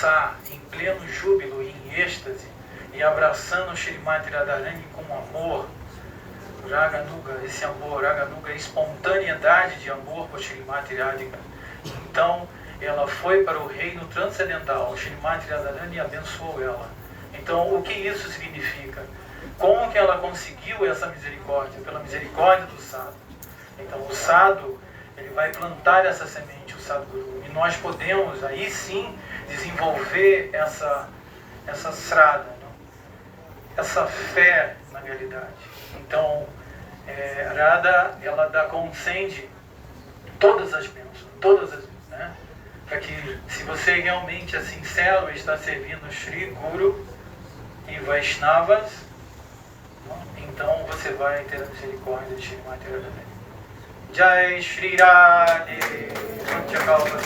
dançar em pleno júbilo e em êxtase, e abraçando Shrimati Radharani com amor, Raganuga, esse amor, Raganuga, espontaneidade de amor por Shrimati Radhika. Então, ela foi para o reino transcendental, Shrimati Radharani abençoou ela. Então, o que isso significa? Como que ela conseguiu essa misericórdia? Pela misericórdia do sadhu. Então, o sadhu, ele vai plantar essa semente, o Sadguru, e nós podemos, aí sim, desenvolver essa srada, essa fé na realidade. Então, Radha, ela concede todas as bênçãos, né? Para que, se você realmente é sincero e está servindo Shri Guru e Vaishnavas, então você vai ter a misericórdia de Shrimati Radharani. Jai Shri Radhe Panchakalpa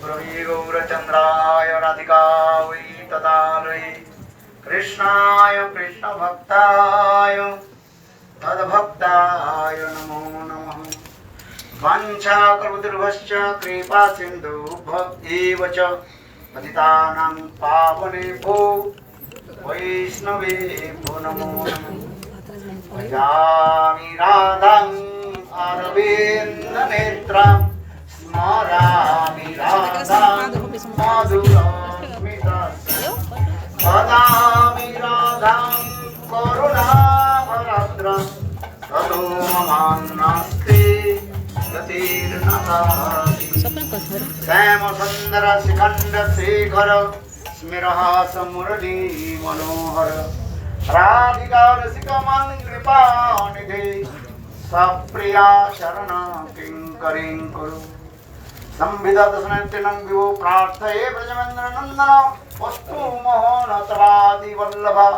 Brahmi Gaura Chandraya Radhikavai Tadalai Krishnaya Krishna Bhaktaya Tadbhaktaya Namo Namaha Vancha Kalpatarubhascha Kripa Sindhu Bhaktivacha Patitanam Pavanebho Vaishnavebho Namo Namaha Bhajami Radham Aravinda Netram Smarami Radham Madhuram Vadami Radham Karunavaradram Tado Mamannasti Gatirnatati Sama Sundara Sikhanda Sekhara Smiraha Samurali Manohara Radhika Rasikaman Kripa Nidhi Sapriya Charana Kinkarin Kuru Sambhida Dasanantinam Vivo Prarthaye Brajamendra Nandana Vastu Mohana Taradi Vallabha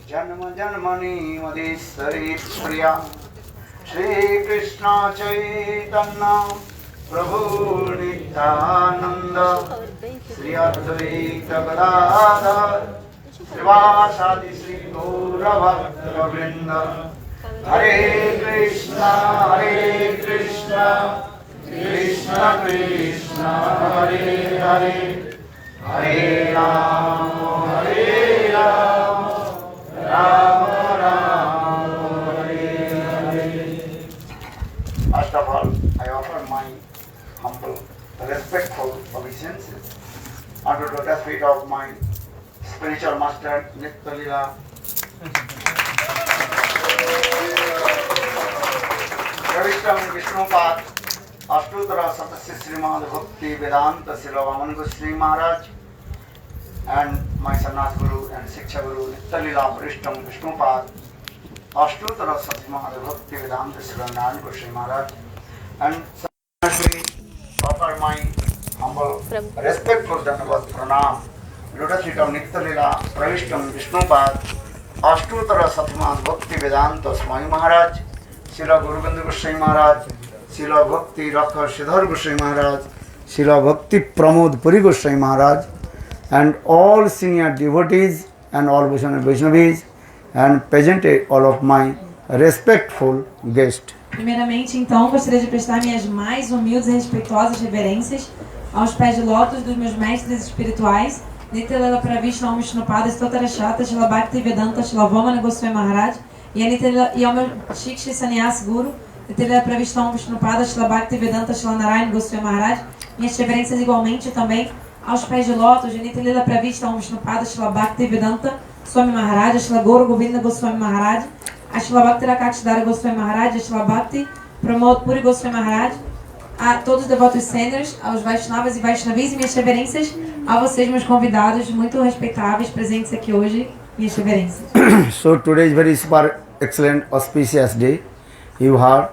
Janma Janmani Madhesari Priya Shri Krishna Chaitanya Prabhu Nityananda Sri Advaita Gadadhar Srivasadi Sri Gaura Bhakta Vrinda Hare Krishna Krishna Krishna Hare Hare Hare Rama Rama Rama Hare Hare. First of all, I offer my humble, respectful obeisances unto the lotus feet of my spiritual master Nitya Leela Pravishtam Vishnupad Ashtutara Satasya Srimad Bhakti Vedanta Srila Vaman Goswami Maharaj and my Sannyas Guru and Shiksha Guru Nitya Leela Pravishtam Vishnupad Ashtutara Srimad Bhakti Vedanta Srila Narayan Goswami Maharaj and Sannyasri offer my humble respectful Dhanavad Pranam Lotus feet of Nitya Leela Pravishtam Vishnupad Ashtutara Srimad Bhakti Vedanta Swami Maharaj Srila Guru Govinda Goswami Maharaj, Srila Bhakti Rakha Sridhar Goswami Maharaj, Srila Bhakti Pramod Puri Goswami Maharaj, and all senior devotees and all Vaishnavis, and present all of my respectful guests. Primeiramente, então, gostaria de prestar minhas mais humildes e respeitosas reverências aos pés de lótus dos meus mestres espirituais, Nitya Leela Pravishna Om Vishnupada Stotarashata Srila Bhakti Vedanta Srila Vamana Goswami Maharaj, e ao meu Shiksha Sannyas Guru, Nitya Leela Pravishna Om Vishnupada Srila Bhakti Vedanta Srila Narayan Goswami Maharaj, minhas reverências igualmente também aos pés de lótus de Nitya Leela Pravishna Om Vishnupada Srila Bhakti Vedanta Swami Maharaj, Srila Guru Govinda Goswami Maharaj, a Srila Bhakti Rakshidhara Goswami Maharaj, a Srila Bhakti Pramod Puri Goswami Maharaj, a todos os devotos sêniores, aos Vaishnavas e Vaishnavis, e minhas reverências a vocês, meus convidados muito respeitáveis, presentes aqui hoje, minhas reverências. So today is very super excellent auspicious day. You heard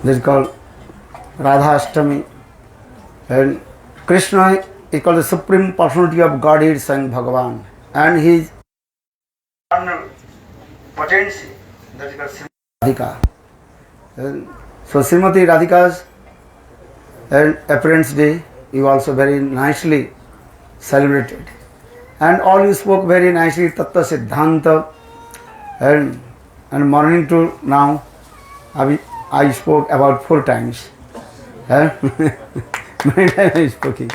this is called Radha Ashtami, and Krishna is called the Supreme Personality of Godhead, Swayam Bhagavan, and he is one potency that is called Radhika. So Srimati Radhika's appearance day you also very nicely celebrated. And all you spoke very nicely, Tattva Siddhanta, and morning to now, I spoke about 4 times. Many times I speaking.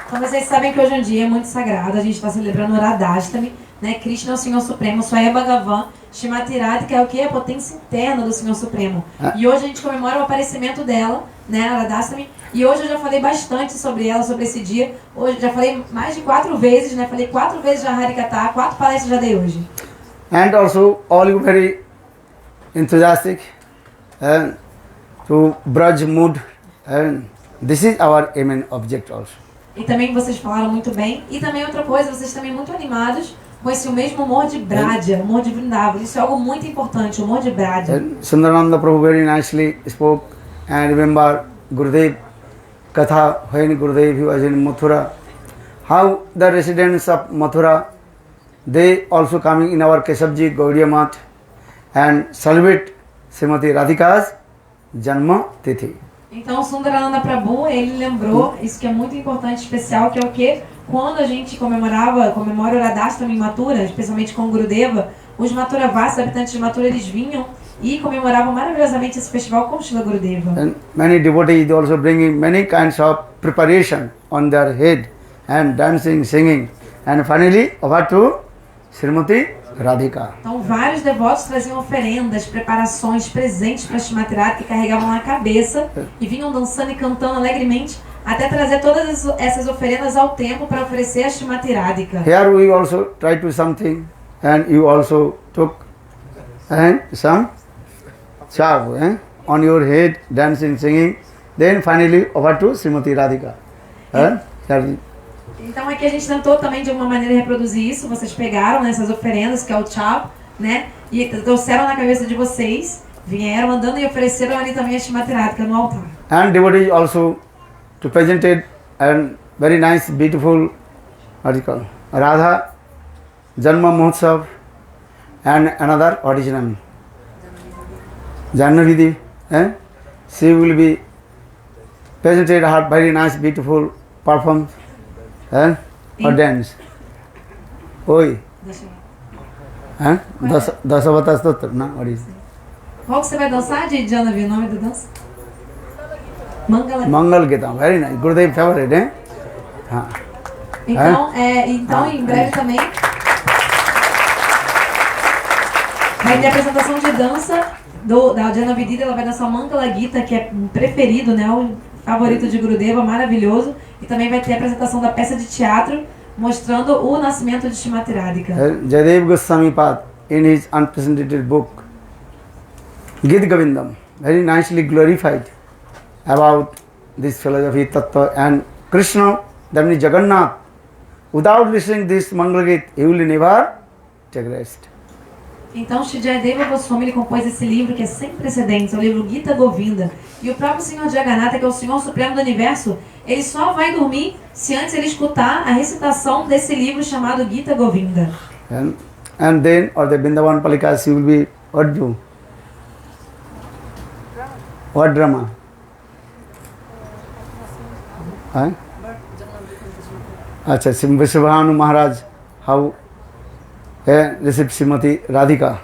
Então vocês sabem que hoje é um dia muito sagrado, a gente está celebrando o Radhastami, né? Krishna é o Senhor Supremo, Swaya Bhagavan, Shrimati Radhika é o que? A potência interna do Senhor Supremo. E hoje a gente comemora o aparecimento dela, né, a Radhastami, e hoje eu já falei bastante sobre ela, sobre esse dia. Hoje já falei mais de 4 vezes, né? Falei 4 vezes já Harikatha, 4 palestras já dei hoje. And also all you very enthusiastic to Braj mood, and this is our aim and object also. E também vocês falaram muito bem. E também outra coisa, vocês também muito animados com esse mesmo humor de Braja, humor de Vrindavan. Isso é algo muito importante, o humor de Braja. Sundarananda Prabhu very nicely spoke, and remember Gurudev Katha, when Gurudev was in Mathura, how the residents of Mathura, they also coming in our Keshavji Gaudiya Math and celebrate Srimati Radhika's Janma Tithi. Então, Sundarananda Prabhu, ele lembrou isso que é muito importante, especial, que é o quê? Quando a gente comemora o Radhastami em Mathura, especialmente com o Gurudeva, os Mathuravas, habitantes de Mathura, eles vinham e comemoravam maravilhosamente esse festival com Srila Gurudeva. And many devotees also bringing many kinds of preparation on their head and dancing, singing, and finally over to Srimati Radhika. Então, vários devotos traziam oferendas, preparações, presentes para Srimati Radhika que carregavam na cabeça e vinham dançando e cantando alegremente até trazer todas essas oferendas ao templo para oferecer a Srimati Radhika. Here we also try to something, and you also took some chav on your head, dancing, singing, then finally over to Srimati Radhika. Então aqui a gente tentou também de alguma maneira reproduzir isso. Vocês pegaram, né, essas oferendas, que é o chav, né, e trouxeram na cabeça de vocês, vieram andando e ofereceram ali também a Srimati Radhika no altar. And devotees also to presented and very nice, beautiful article, Radha Janma Mahotsav and another audition. Jannavidhi, she will be presented her very nice, beautiful performance or dance. Oi. Dasavata Stotra, não? Qual que você vai dançar de Jannavi, o nome da dança? Mangala. Mangal Gita, very nice. Gurudev favorite, Então em breve também vai ter a apresentação de dança da Jannavidhi. Ela vai dançar o Mangala Gita, que é o preferido, né, o favorito de Gurudeva, maravilhoso. E também vai ter a apresentação da peça de teatro mostrando o nascimento de Srimati Radhika. Jayadev Goswami Pad, in his unprecedented book Gita Govindam, very nicely glorified about this philosophy tattva, and Krishna, that means Jagannath, without listening this Mangala Gita, he will never take rest. Então, Shri Jayadeva Goswami, ele compôs esse livro que é sem precedentes, é o livro Gita Govinda. E o próprio Senhor Jagannatha, que é o Senhor Supremo do Universo, ele só vai dormir se antes ele escutar a recitação desse livro chamado Gita Govinda. And then, or the Vrindavan Palika, she will be, what do? What drama? Acha, Vishwabhanu Maharaj, how received Srimati Radhika.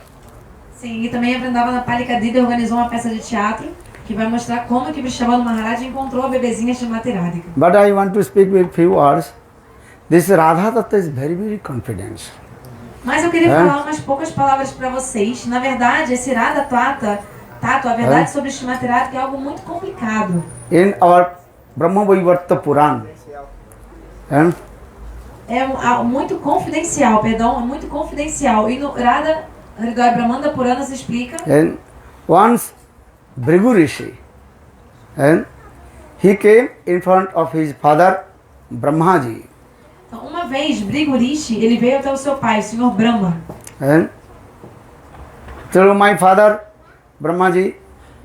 Sim, e também a Vrindavana Palika Dida organizou uma peça de teatro que vai mostrar como que Vrishabhanu Maharaj encontrou a bebezinha Srimati Radhika. But I want to speak with few words. This Radha Tattva is very, very confidential. Mas eu queria falar umas poucas palavras para vocês. Na verdade, esse Radha Tattva, a verdade sobre Srimati Radhika é algo muito complicado. In our Brahma Vaivarta Puran, é muito confidencial, é muito confidencial. E no Radha Hridaya Brahmanda Purana se explica. And once Bhrigu Rishi, he came in front of his father Brahmaji. Então, uma vez, Bhrigu Rishi, ele veio até o seu pai, o Senhor Brahma. And to my father Brahmaji,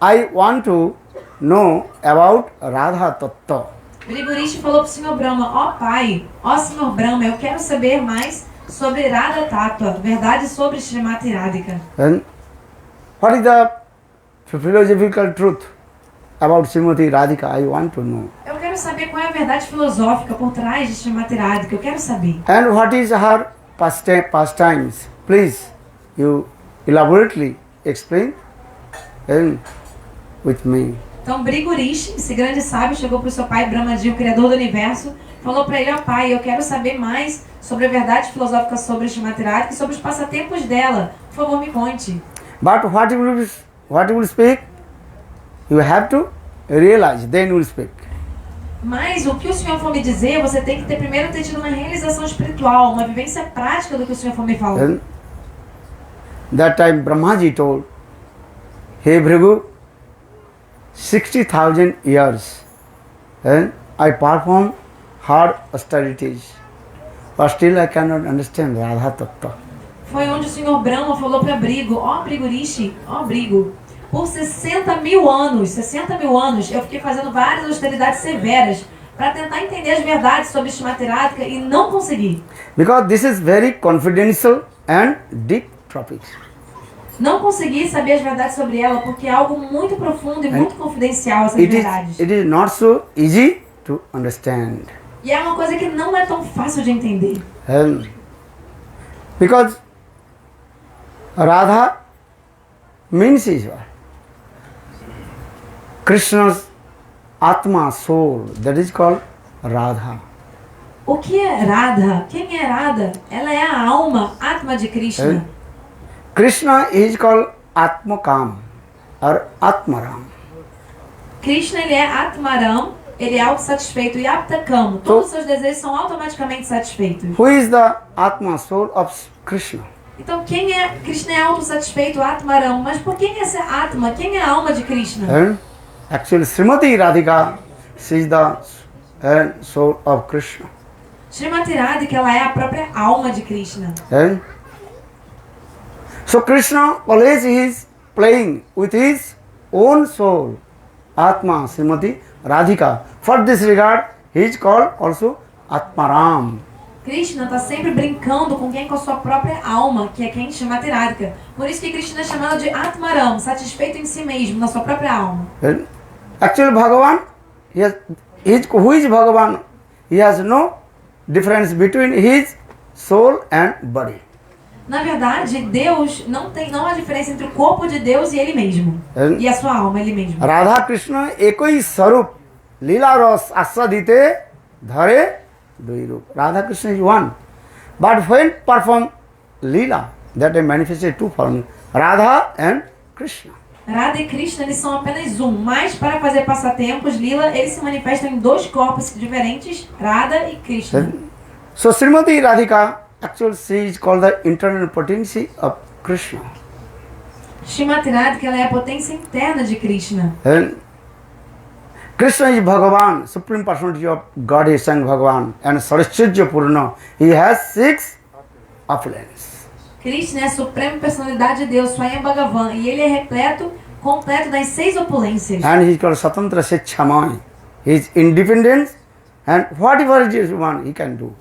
I want to know about Radha Tattva. Bhrigu Rishi falou para o Senhor Brahma: ó pai, ó Senhor Brahma, eu quero saber mais sobre Radha Tattva, verdade sobre Srimati Radhika. And what is the philosophical truth about Srimati Radhika? I want to know. Eu quero saber qual é a verdade filosófica por trás de Srimati Radhika. Eu quero saber. And what is her pastimes? Please, you elaborately explain and with me. Então, Brigurishi, esse grande sábio, chegou para o seu pai Brahmaji, o criador do universo, falou para ele: ó pai, eu quero saber mais sobre a verdade filosófica sobre Srimati Radhika e sobre os passatempos dela. Por favor, me conte. But what you will speak, you have to realize, then you will speak. Mas o que o senhor for me dizer, você tem que primeiro ter tido uma realização espiritual, uma vivência prática do que o senhor for me falar. And that time Brahmaji told, hey Bhrigu, 60,000 years and I perform hard austerities, but still I cannot understand Radha Tattva. Foi onde o senhor Brahma falou para Brigo: ó Brigurishi, ó Brigo, por 60 mil anos, eu fiquei fazendo várias austeridades severas para tentar entender as verdades sobre Srimati Radhika e não consegui. Because this is very confidential and deep topic. Não consegui saber as verdades sobre ela porque é algo muito profundo e muito confidencial, essas verdades. It is not so easy to understand. E é uma coisa que não é tão fácil de entender. And because Radha means Ishvara. Krishna's Atma, soul, that is called Radha. O que é Radha? Quem é Radha? Ela é a alma, Atma de Krishna. Krishna is called Atmakam or Atmaram. Krishna, ele é Atmaram, ele é autossatisfeito, e Aptakam, todos os seus desejos são automaticamente satisfeitos. Who is the Atma, soul of Krishna? Então quem é? Krishna é autossatisfeito, Atmaram, mas por quem é essa Atma? Quem é a alma de Krishna? And actually Srimati Radhika, she is the soul of Krishna. Srimati Radhika, ela é a própria alma de Krishna. And so Krishna always is playing with his own soul, Atma, Srimati Radhika. For this regard, he is called also Atmaram. Krishna está sempre brincando com quem? Com a sua própria alma, que é quem? Srimati Radhika. Por isso que Krishna é chamado de Atmaram, satisfeito em si mesmo, na sua própria alma. And actually Bhagavan, who is Bhagavan? He has no difference between his soul and body. Na verdade, Deus não há diferença entre o corpo de Deus e ele mesmo. E a sua alma, ele mesmo. Radha Krishna ekoi sarup lila ras aswadite dhare dui rup. Radha Krishna is one. But when perform lila, that is manifested two forms, Radha and Krishna. Radha e Krishna, eles são apenas um, mas para fazer passatempos, Lila, eles se manifestam em dois corpos diferentes, Radha e Krishna. So Srimati Radhika, actually she is called the internal potency of Krishna. Srimati Radhika, ela é a potência interna de Krishna. And Krishna is Bhagavan, Supreme Personality of Godhead, Sang Bhagavan, and Saraswati Purna. He has 6 opulence. Krishna é a suprema personalidade de Deus, Swayam Bhagavan, e ele é completo das 6 opulências. And he is called Swatantra Sechamai. He is independent and whatever he wants, he can do.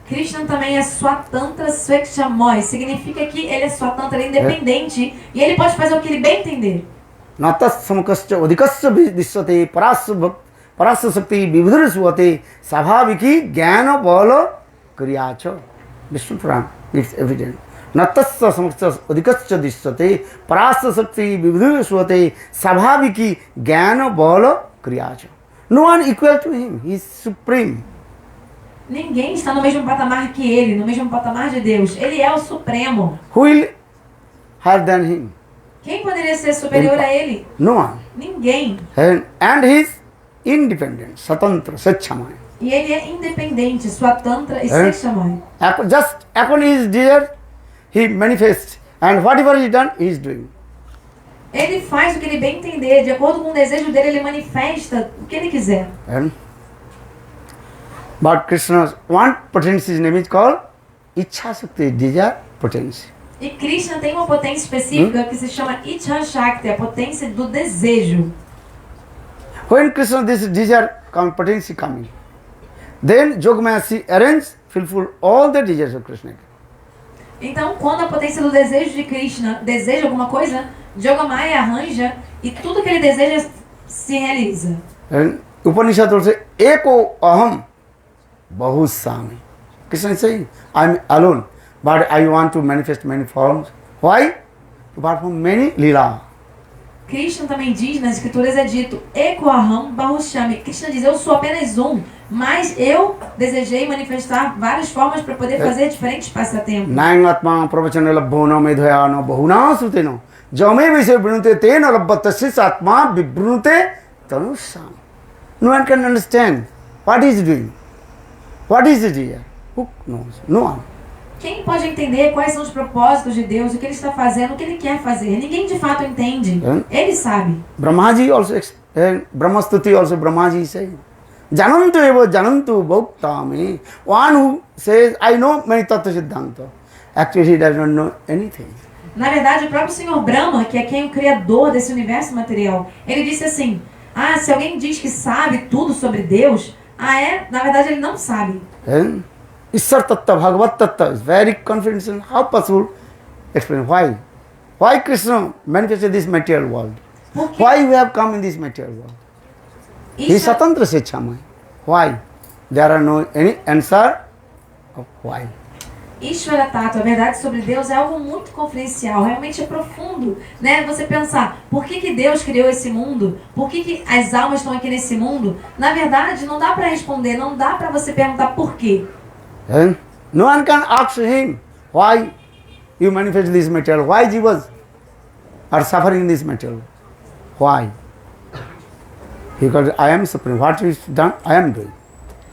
Krishna também é Swatantra Swechamoi, significa que ele é Swatantra, ele é independente, e ele pode fazer o que ele bem entender. Natas samakascha udikascha dishvate parasya sakti vividhara suvate sabhaviki jnana bala kriyacha. Vishnu Purana gives evidence. Natasya samakascha udikascha dishvate parasya sakti vividhara suvate sabhaviki jnana bala kriyacha. No one equal to him. He is supreme. Ninguém está no mesmo patamar que ele, no mesmo patamar de Deus. Ele é o Supremo. Who will higher than him? Quem poderia ser superior a ele? No one. Ninguém. And he is independent, Swatantra, Sechamai. E ele é independente, Swatantra e Sechamai. Just according to his desire, he manifests. And whatever he done, he is doing. Ele faz o que ele bem entender. De acordo com o desejo dele, ele manifesta o que ele quiser. But Krishna's one potency name is called Ichha Shakti, desire potency. E Krishna tem uma potência específica que se chama Ichha Shakti, a potência do desejo. When Krishna this desire potency coming, then Yogamaya arrange fulfill all the desires of Krishna. Então, quando a potência do desejo de Krishna deseja alguma coisa, Yogamaya arranja e tudo que ele deseja se realiza. And Upanishad also, Eko Aham Bahusami. Krishna is saying, I am alone, but I want to manifest many forms. Why? To perform many lila. Krishna também diz, nas escrituras é dito, Eko Aham Bahushami. Krishna diz, eu sou apenas um, mas eu desejei manifestar várias formas para poder fazer diferentes passatempos. Nayang Atma Pravachana Labhona Medhayana Bahuna Sutino. Jame Vise Brunute Tena Labhatasis Atma Vibrunute Tanusam. No one can understand what he is doing. What is it here? Who knows? No one. Quem pode entender quais são os propósitos de Deus, o que ele está fazendo, o que ele quer fazer? Ninguém de fato entende. Ele sabe. Brahmaji also, Brahmastuti also Brahmaji is saying, Janantu eva janantu bhaktami. One who says, I know many tattva siddhanta. Actually he does not know anything. Na verdade, o próprio Senhor Brahma, que é quem é o criador desse universo material, ele disse assim, se alguém diz que sabe tudo sobre Deus, na verdade ele não sabe. Ishar tattva, Bhagavat tattva is very confident in how possible. Explain why. Why Krishna manifested this material world? Why we have come in this material world? He is Satantra Sechamai. Why? There are no any answer of why. Ishvara Tattva, a verdade sobre Deus é algo muito confidencial, realmente é profundo, né? Você pensar, por que Deus criou esse mundo? Por que as almas estão aqui nesse mundo? Na verdade, não dá para responder, não dá para você perguntar por quê. No one can ask him, why you manifest this material? Why jivas are suffering in this material? Why? Because I am suffering. What is done, I am doing.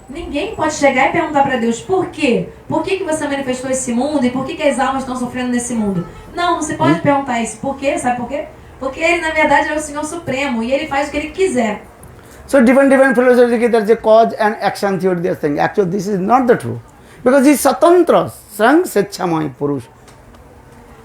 Ninguém pode chegar e perguntar para Deus por quê? Por que você manifestou esse mundo e por que as almas estão sofrendo nesse mundo? Não, você pode perguntar isso. Por quê? Sabe por quê? Porque ele, na verdade, é o Senhor Supremo e ele faz o que ele quiser. So different philosophies, there is a cause and action theory, they are saying. Actually, this is not the truth. Because he is Satantra, Sang Sechamai Purusha.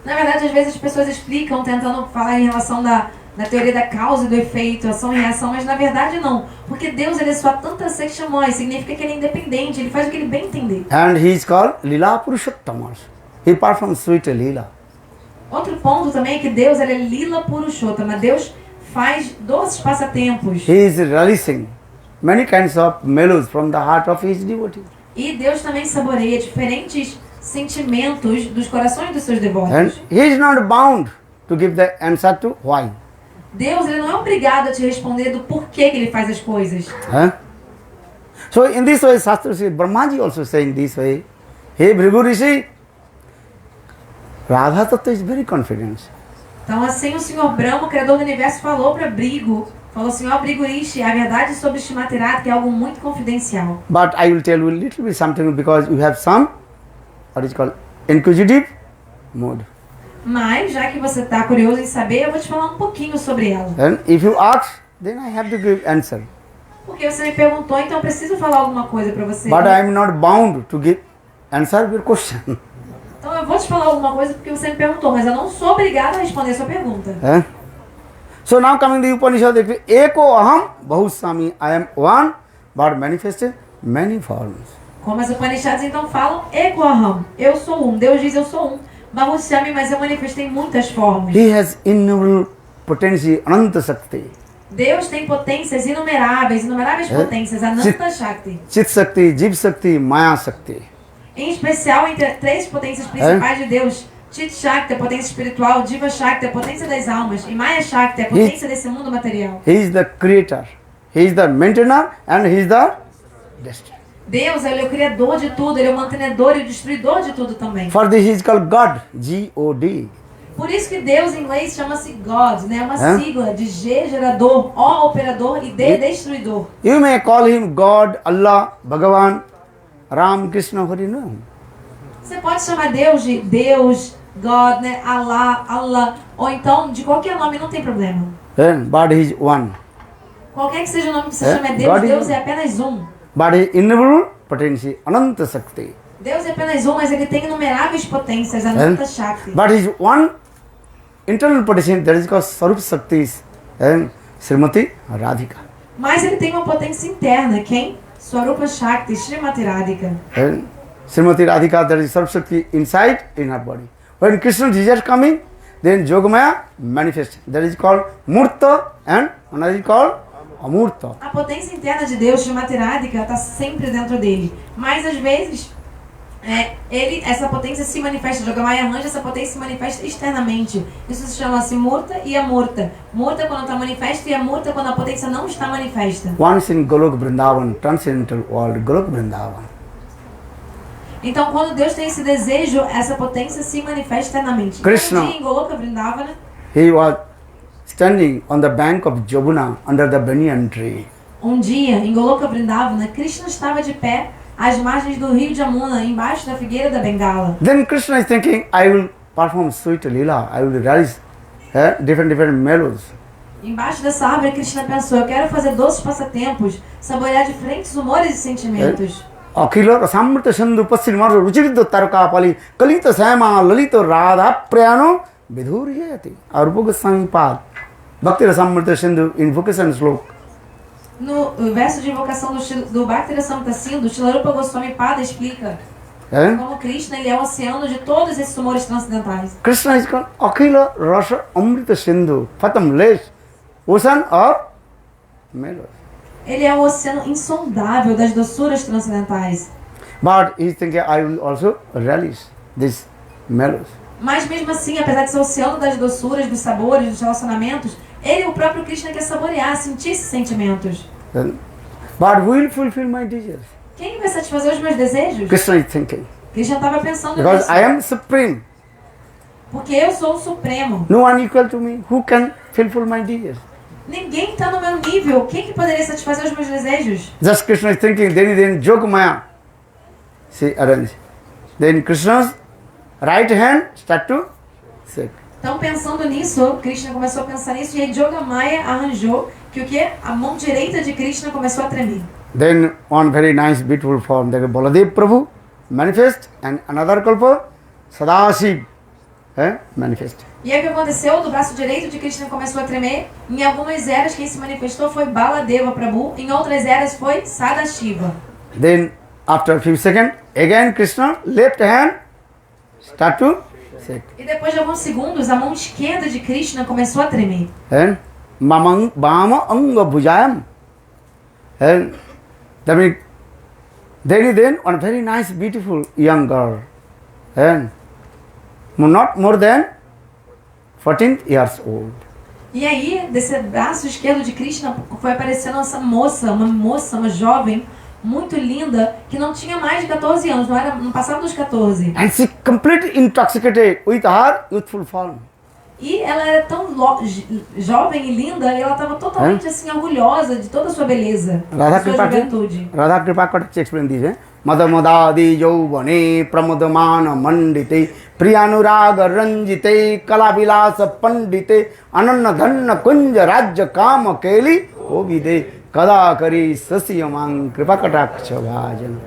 Na verdade, às vezes as pessoas explicam, tentando falar em relação da teoria da causa e do efeito, ação e reação, mas na verdade não. Porque Deus, ele é só Tantra Sechamai, significa que ele é independente, ele faz o que ele bem entender. And he is called Lila Purushottamas. He performs sweet Lila. Outro ponto também é que Deus, ele é Lila Purushottama. Deus faz doces passatempos. He is releasing many kinds of mellows from the heart of his devotees. E Deus também saboreia diferentes sentimentos dos corações dos seus devotos. And he is not bound to give the answer to why. Deus, ele não é obrigado a te responder do porquê que ele faz as coisas. So in this way, Shastra says, Brahmaji also saying this way, hey Bhrigu Rishi, Radha Tattva is very confident. Então assim o Senhor Brahma, o Criador do Universo, falou para Bhrigu, falou assim, Bhrigu Rishi, a verdade sobre Srimati Radha é algo muito confidencial. But I will tell you a little bit something because you have some, what is called, inquisitive mode. Mas, já que você está curioso em saber, eu vou te falar um pouquinho sobre ela. And if you ask, then I have to give answer. Porque você me perguntou, então eu preciso falar alguma coisa para você. But I am not bound to give answer to your question. Então eu vou te falar alguma coisa porque você me perguntou, mas eu não sou obrigada a responder a sua pergunta. So now coming to the Upanishad, Eko Aham Bahusami, I am one, but manifested many forms. Como as Upanishads então falam, Eko Aham, eu sou um. Deus diz eu sou um. Bahushami, mas eu manifestei muitas formas. He has innumerable potency, Ananta Shakti. Deus tem potências inumeráveis potências, Ananta Shakti. Chit Shakti, Jiv Shakti, Maya Shakti. Em especial entre três potências principais de Deus. Chit Shakti, a potência espiritual, Jiva Shakti, a potência das almas, e Maya Shakti, a potência desse mundo material. He is the creator, he is the maintainer, and he is the destroyer. Deus, ele é o criador de tudo, ele é o mantenedor e o destruidor de tudo também. For this he is called God, G-O-D. Por isso que Deus em inglês chama-se God, né? Uma sigla de G, gerador, O, operador, e D, destruidor. You may call him God, Allah, Bhagavan, Ram, Krishna, Hari, no. Você pode chamar Deus de Deus, God, né? Allah, ou então de qualquer nome, não tem problema. But he is one. Qualquer que seja o nome que você chame é Deus, Deus é apenas um. But he innumerable potency, Ananta Shakti. Deus é apenas um, mas ele tem inumeráveis potências, Ananta Shakti. But he is one internal potency, that is called Sarup Shakti, and Srimati Radhika. Mas ele tem uma potência interna, quem? Swarupa Shakti, Srimati Radhika. Srimati Radhika, there is Saraswati inside in her body. When Krishna is coming, then Yogamaya manifests. That is called Murta and another is called Amurta. A potência interna de Deus, Srimati Radhika, está sempre dentro dele. Mas às vezes, essa potência se manifesta, Yogamaya arranja essa potência se manifesta externamente. Isso se chama-se Murta e Amurta. Murta quando está manifesta e Amurta quando a potência não está manifesta. Once in Golok Vrindavan, transcendental world, Golok Vrindavan. Então, quando Deus tem esse desejo, essa potência se manifesta internamente. Krishna. Um dia em Goloka Vrindavana, He was standing on the bank of Jabuna under the banyan tree. um dia em Goloka Vrindavana, Krishna estava de pé às margens do rio Jamuna, embaixo da figueira da Bengala. Then Krishna is thinking, I will perform sweet lila, I will realize different melodies. Embaixo dessa árvore, Krishna pensou, eu quero fazer doces passatempos, saborear diferentes humores e sentimentos. Akhila Rasamrita Sindhu Paschimar Ruchiriddha Tarkapali Kalita Sama Lalita Radha Prayano Vidhuriyati. Arupa Goswami Pad Bhakti Rasamrita Sindhu invocation slok. No verso de invocação do Bhakti Rasamrita Sindhu, Shilarupa Goswami Pada explica como Krishna ele é o oceano de todos esses humores transcendentais. Krishna is called Akhila Rasa Amrita Sindhu, fathomless ocean of melody. Ele é o oceano insondável das doçuras transcendentais. But he is thinking, I will also relish this melody. Mas mesmo assim, apesar de ser o oceano das doçuras, dos sabores, dos relacionamentos, ele, o próprio Krishna, quer saborear, sentir esses sentimentos. But who will fulfill my desires? Quem vai satisfazer os meus desejos? Krishna is thinking. Krishna estava pensando Because nisso. I am supreme. Porque eu sou o Supremo. No one equal to me. Who can fulfill my desires? Ninguém está no meu nível. Quem que poderia satisfazer os meus desejos? Just Krishna is thinking, then Yogamaya. See, arrange. Then Krishna's right hand start to shake. Então, pensando nisso, Krishna começou a pensar nisso e aí Yogamaya arranjou que o quê? A mão direita de Krishna começou a tremer. Then one very nice, beautiful form, that Baladev Prabhu manifest, and another kalpa, Sadashiv manifest. E aí o que aconteceu? Do braço direito de Krishna começou a tremer. Em algumas eras quem se manifestou foi Baladeva Prabhu. Em outras eras foi Sadashiva. Then after a few seconds, again Krishna left hand start to shake. E depois de alguns segundos, a mão esquerda de Krishna começou a tremer. And Bama Anga Bhujayam. And then one very nice, beautiful young girl. And not more than 14 years old. E aí, desse braço esquerdo de Krishna, foi aparecendo essa moça, uma jovem, muito linda, que não tinha mais de 14 anos, não passava dos 14. And she completely intoxicated with her youthful form. E ela era tão jovem e linda, e ela estava totalmente assim, orgulhosa de toda a sua beleza, da sua juventude. Radha Kripa Kataksha explain this, Madamadadi Yauvane Pramadamana Mandite Priyanuraga Ranjite Kalavilasa Pandite Ananna Dhanna Kunja Rajya Kama Keli Ovide Kadakari Sasiyamang Kripa Kataksha Bhajana.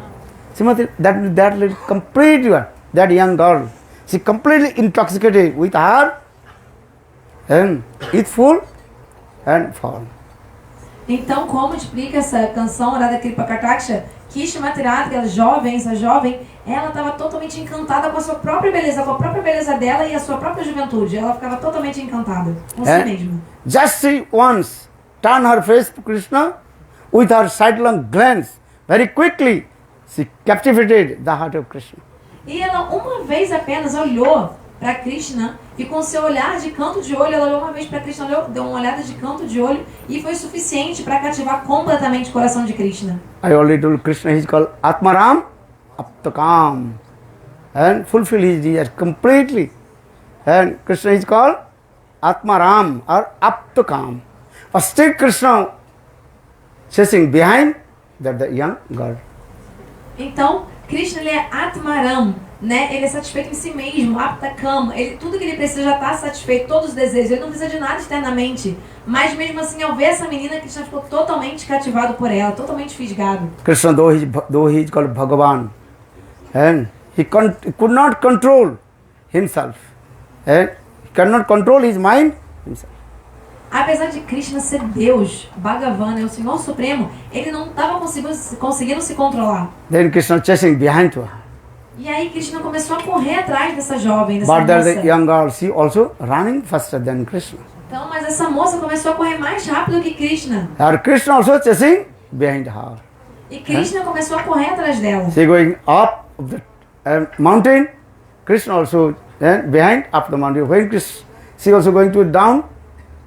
Srimati, that little complete one, that young girl, she completely intoxicated with her and youthful and form. Então, como explica essa canção Radha Kripa Kataksha, que Srimati Radhika, essa jovem, ela estava totalmente encantada com a sua própria beleza, com a própria beleza dela e a sua própria juventude. Ela ficava totalmente encantada com si mesma. Just she once turned her face to Krishna with her sidelong glance. Very quickly, she captivated the heart of Krishna. E ela uma vez apenas olhou para Krishna e com seu olhar de canto de olho, ela olhou uma vez para Krishna, deu uma olhada de canto de olho e foi suficiente para cativar completamente o coração de Krishna. I already told Krishna he is called Atmaram Aptakam and fulfill his desire completely. And Krishna is called Atmaram or Aptakam. But still Krishna chasing behind that the young girl. Então, Krishna ele é Atmaram, né? Ele é satisfeito em si mesmo, Aptakam. Tudo que ele precisa já está satisfeito, todos os desejos. Ele não precisa de nada externamente. Mas mesmo assim, ao ver essa menina, Krishna ficou totalmente cativado por ela, totalmente fisgado. Krishna, though he is called Bhagavan, and he could not control himself. And he cannot control his mind himself. Apesar de Krishna ser Deus, Bhagavan, o Senhor Supremo, ele não estava conseguindo se controlar. Then Krishna chasing behind her. E aí Krishna começou a correr atrás dessa jovem, dessa But there's a moça. young girl, she also running faster than Krishna. Então, mas essa moça começou a correr mais rápido que Krishna. And Krishna also chasing behind her. E Krishna começou a correr atrás dela. She going up the mountain. Krishna also behind up the mountain. When she also going to down,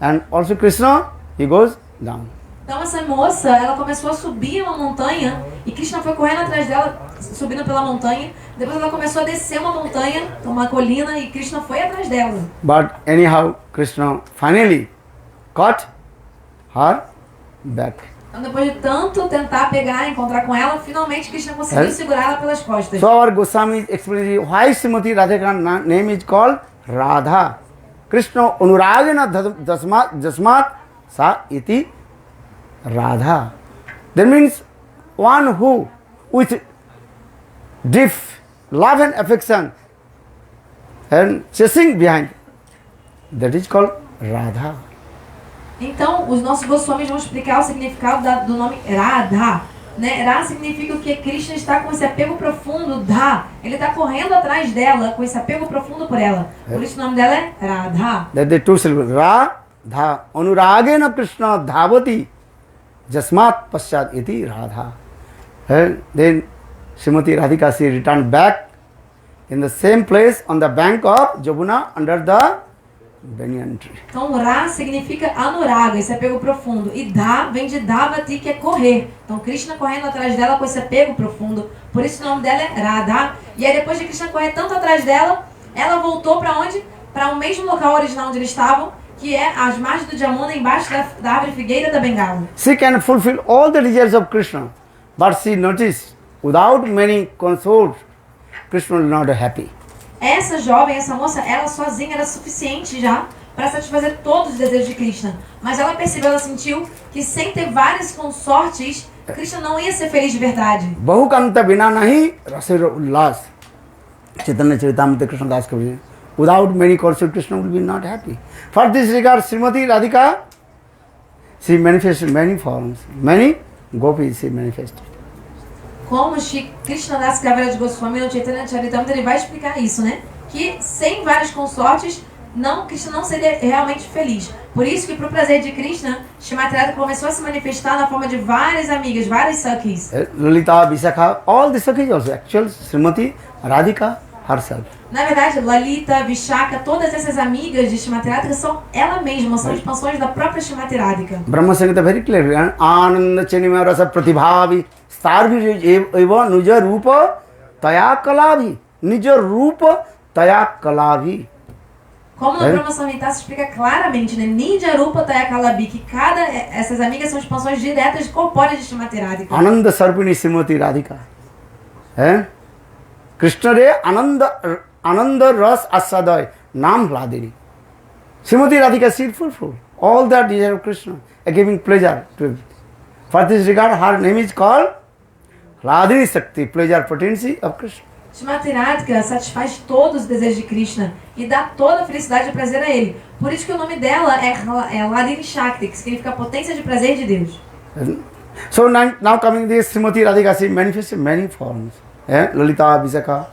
and also Krishna he goes down. Então essa moça, ela começou a subir uma montanha e Krishna foi correndo atrás dela, subindo pela montanha. Depois ela começou a descer uma montanha, uma colina, e Krishna foi atrás dela. But anyhow, Krishna finally caught her back. Então depois de tanto tentar pegar, encontrar com ela, finalmente Krishna conseguiu segurar ela pelas costas. So our Goswami explains why Srimati Radhika's name is called Radha. Krishna Anuragena Jasmat Sa Iti Radha. That means one who with deep love and affection and chasing behind, that is called Radha. Então, os nossos Goswamis vão explicar o significado do nome Radha. Né? Ra significa que Krishna está com esse apego profundo, Dha. Ele está correndo atrás dela, com esse apego profundo por ela. Por isso o nome dela é Radha. That the two syllables, Radha. Anuragena Krishna Dhavati Jasmat Paschat Iti Radha. And then Srimati Radhika, she returned back in the same place on the bank of Jamuna under the banyan tree. Então, Ra significa anuraga, esse apego profundo. E Dha vem de Dhavati, que é correr. Então, Krishna correndo atrás dela com esse apego profundo. Por isso o nome dela é Radha. E aí, depois de Krishna correr tanto atrás dela, ela voltou para onde? Para o mesmo local original onde eles estavam, que é as margens do Jamuna, embaixo da árvore figueira da Bengala. She can fulfill all the desires of Krishna, but she noticed without many consorts, Krishna is not happy. Essa jovem, essa moça, ela sozinha era suficiente já para satisfazer todos os desejos de Krishna. Mas ela percebeu, ela sentiu que sem ter vários consortes, Krishna não ia ser feliz de verdade. Bahukanta bina nahi rasera ullas. Chaitanya Charitamrita Krishna Das Kaviraj. Without many consorts, Krishna will be not happy. For this regard, Srimati Radhika, she manifested many forms, many gopis she manifested. Como Krishna Das Kaviraj Goswami no Chaitanya Charitamrita, ele vai explicar isso, né? Que sem vários consortes, Krishna não seria realmente feliz. Por isso que, para o prazer de Krishna, Srimati Radhika começou a se manifestar na forma de várias amigas, várias sakhis. Lalita, Vishakha, all the sakhis also. Actually, Srimati Radhika herself. Na verdade, Lalita, Vishaka, todas essas amigas de Srimati Radhika são ela mesma, são expansões da própria Srimati Radhika. Brahma Samhita very clear. Ananda Chanima Rasa Pratibhavi Starvi Eva Nija Rupa Taya Kalavi. Nija Rupa Taya Kalavi. Como no Brahma Samhita se explica claramente, né? Nija Rupa Taya Kalavi, que essas amigas são expansões diretas e corpóreas de Srimati Radhika. Ananda Sarpini Srimati Radhika. Krishna Re Ananda Ras Asadai Nam Hladiri. Srimati Radhika she fulfilled all that desire of Krishna, giving pleasure to everything. For this regard, her name is called Hladiri Sakti, pleasure potency of Krishna. Srimati Radhika satisfaz todos os desejos de Krishna e dá toda a felicidade e prazer a ele. Por isso que o nome dela é Hladiri Shakti, que significa potência de prazer de Deus. So now coming this Srimati Radhika, she manifested many forms. Lalita, Vishakha,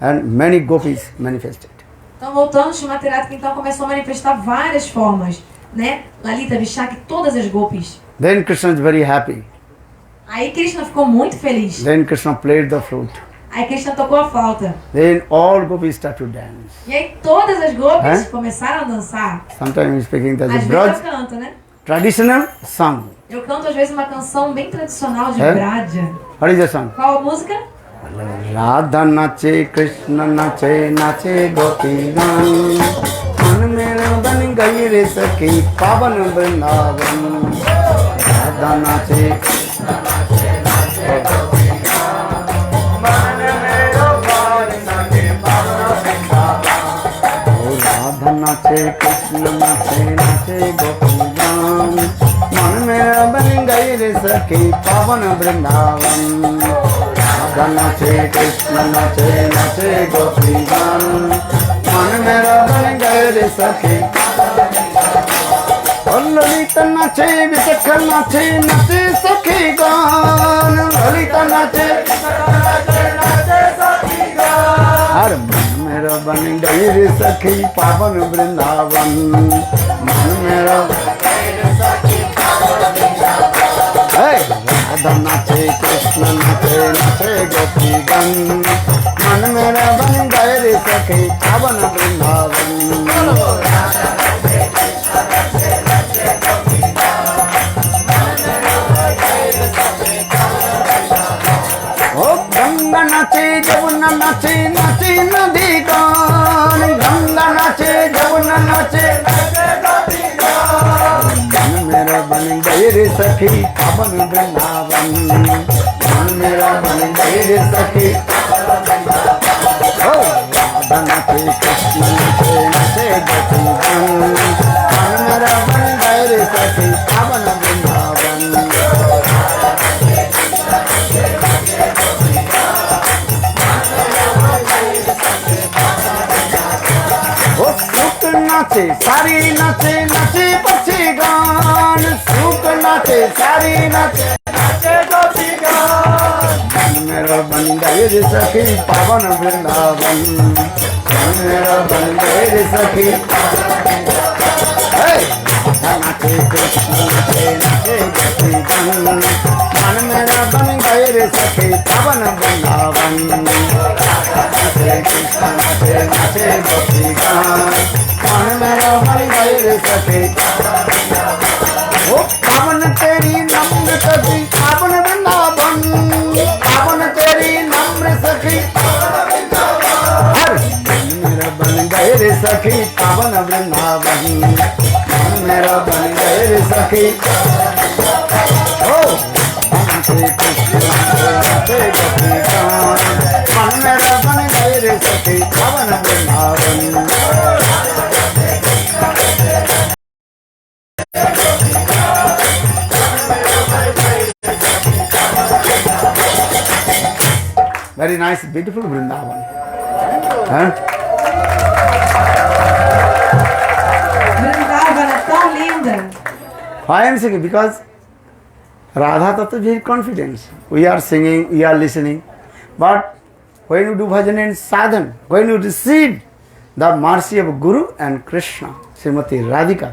and many gopis manifested. Então, voltando, Srimati Radhika então começou a manifestar várias formas, né? Lalita, Vishaka e todas as gopis. Then Krishna is very happy. Aí Krishna ficou muito feliz. Then Krishna played the flute. Aí Krishna tocou a flauta. Then all gopis start to dance. E aí todas as gopis começaram a dançar. Sometimes speaking as Às a vezes Braj eu canto, né? traditional song. Eu canto às vezes uma canção bem tradicional de Braja. What is the song? Qual a música? Radha nache, Krishna nache, nache gopi gan. Man mein ban gayi re sakhi, pavan vrindavan. Radha nache, Krishna nache, nache gopi gan. Man mein ban sakhi, pavan vrindavan. Radha nache, Krishna nache, nache gopi gan. Man mein ban gayi re sakhi, pavan vrindavan. Nache Krishna nache nache gopi gan. Man mera ban gaye re sakhi. Lalita nache Vishakha nache nache sakhi gan. Lalita nache nache sakhi gan. हर मन मेरा बन गई रे सखी पावन वृंदावन, मन मेरा राधा नाचे कृष्ण नाचे नाचे गोपीगण, मन मेरा बन गए रे सखी पावन वृंदावन। ओ गंगा नाचे जमुना नाचे नाचे नदी गान, गंगा नाचे जमुना नाचे मन मेरा बन गए रे सखी पावन वृंदावन, मन मेरा बन गए रे सखी। ओ राधा नाचे कृष्ण नाचे नाचे गोपीगण, मन मेरा बन गए रे सखी पावन वृंदावन। नाचे सारी नाचे नाचे पक्षी गान, सूक नाचे सारी नाचे नाचे गोपी गान, मन मेरा बन गए रे सखी पावन वृंदावन, मन मेरा बन गए रे सखी। नाचे कृष्ण नाचे नाचे गोपी गान, मन मेरा बन गए रे सखी पावन वृंदावन, नाचे कृष्ण नाचे नाचे गोपी गान, मन मेरा बन गए रे सखी। ओ पावन तेरी नम्र सखी पावन वृंदावन, पावन तेरी नम्र सखी हर मन मेरा बन गए रे सखी पावन वृंदावन, मन मेरा बन गए रे सखी। ओ नाचे कृष्ण नाचे गोपी गान, मन मेरा बन गए रे सखी पावन Vrindavan. Very nice, beautiful Vrindavan. Huh? Vrindavan é tão linda. Why I am singing? Because Radha Tattva is very confident. We are singing, we are listening. But when you do bhajan and sadhan, when you receive the mercy of Guru and Krishna, Srimati Radhika,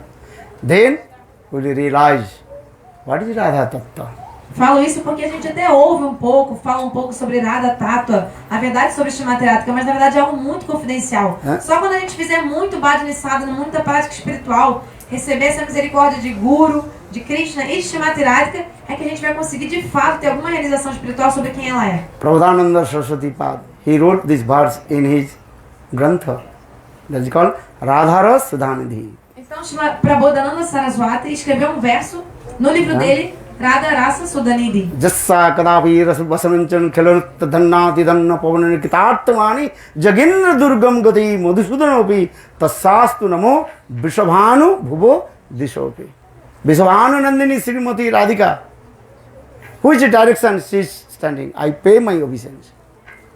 then you will realize what is Radha Tattva. Falo isso porque a gente até ouve um pouco, fala um pouco sobre Radha Tattva, a verdade sobre Srimati Radhika, mas na verdade é algo muito confidencial. Só quando a gente fizer muito bhajan e sadhana, muita prática espiritual, receber essa misericórdia de Guru, de Krishna e de Srimati Radhika, é que a gente vai conseguir de fato ter alguma realização espiritual sobre quem ela é. Prabodhananda Saraswati Pad, he wrote this verse in his Grantha, that is called Radhara Sudhanidhi. Então Prabodhananda Saraswati escreveu um verso no livro dele, Radha Rasa Sudhanidhi. Jassa kadapi rasavanchanan khelanut dhannati dhanna pavanani kitartamani jagindra durgam gati madhusudanopi tassastu namo vishabhanu bhuvo dishopi. Vishabhanu Nandini Srimati Radhika. Which direction she is standing? I pay my obeisance.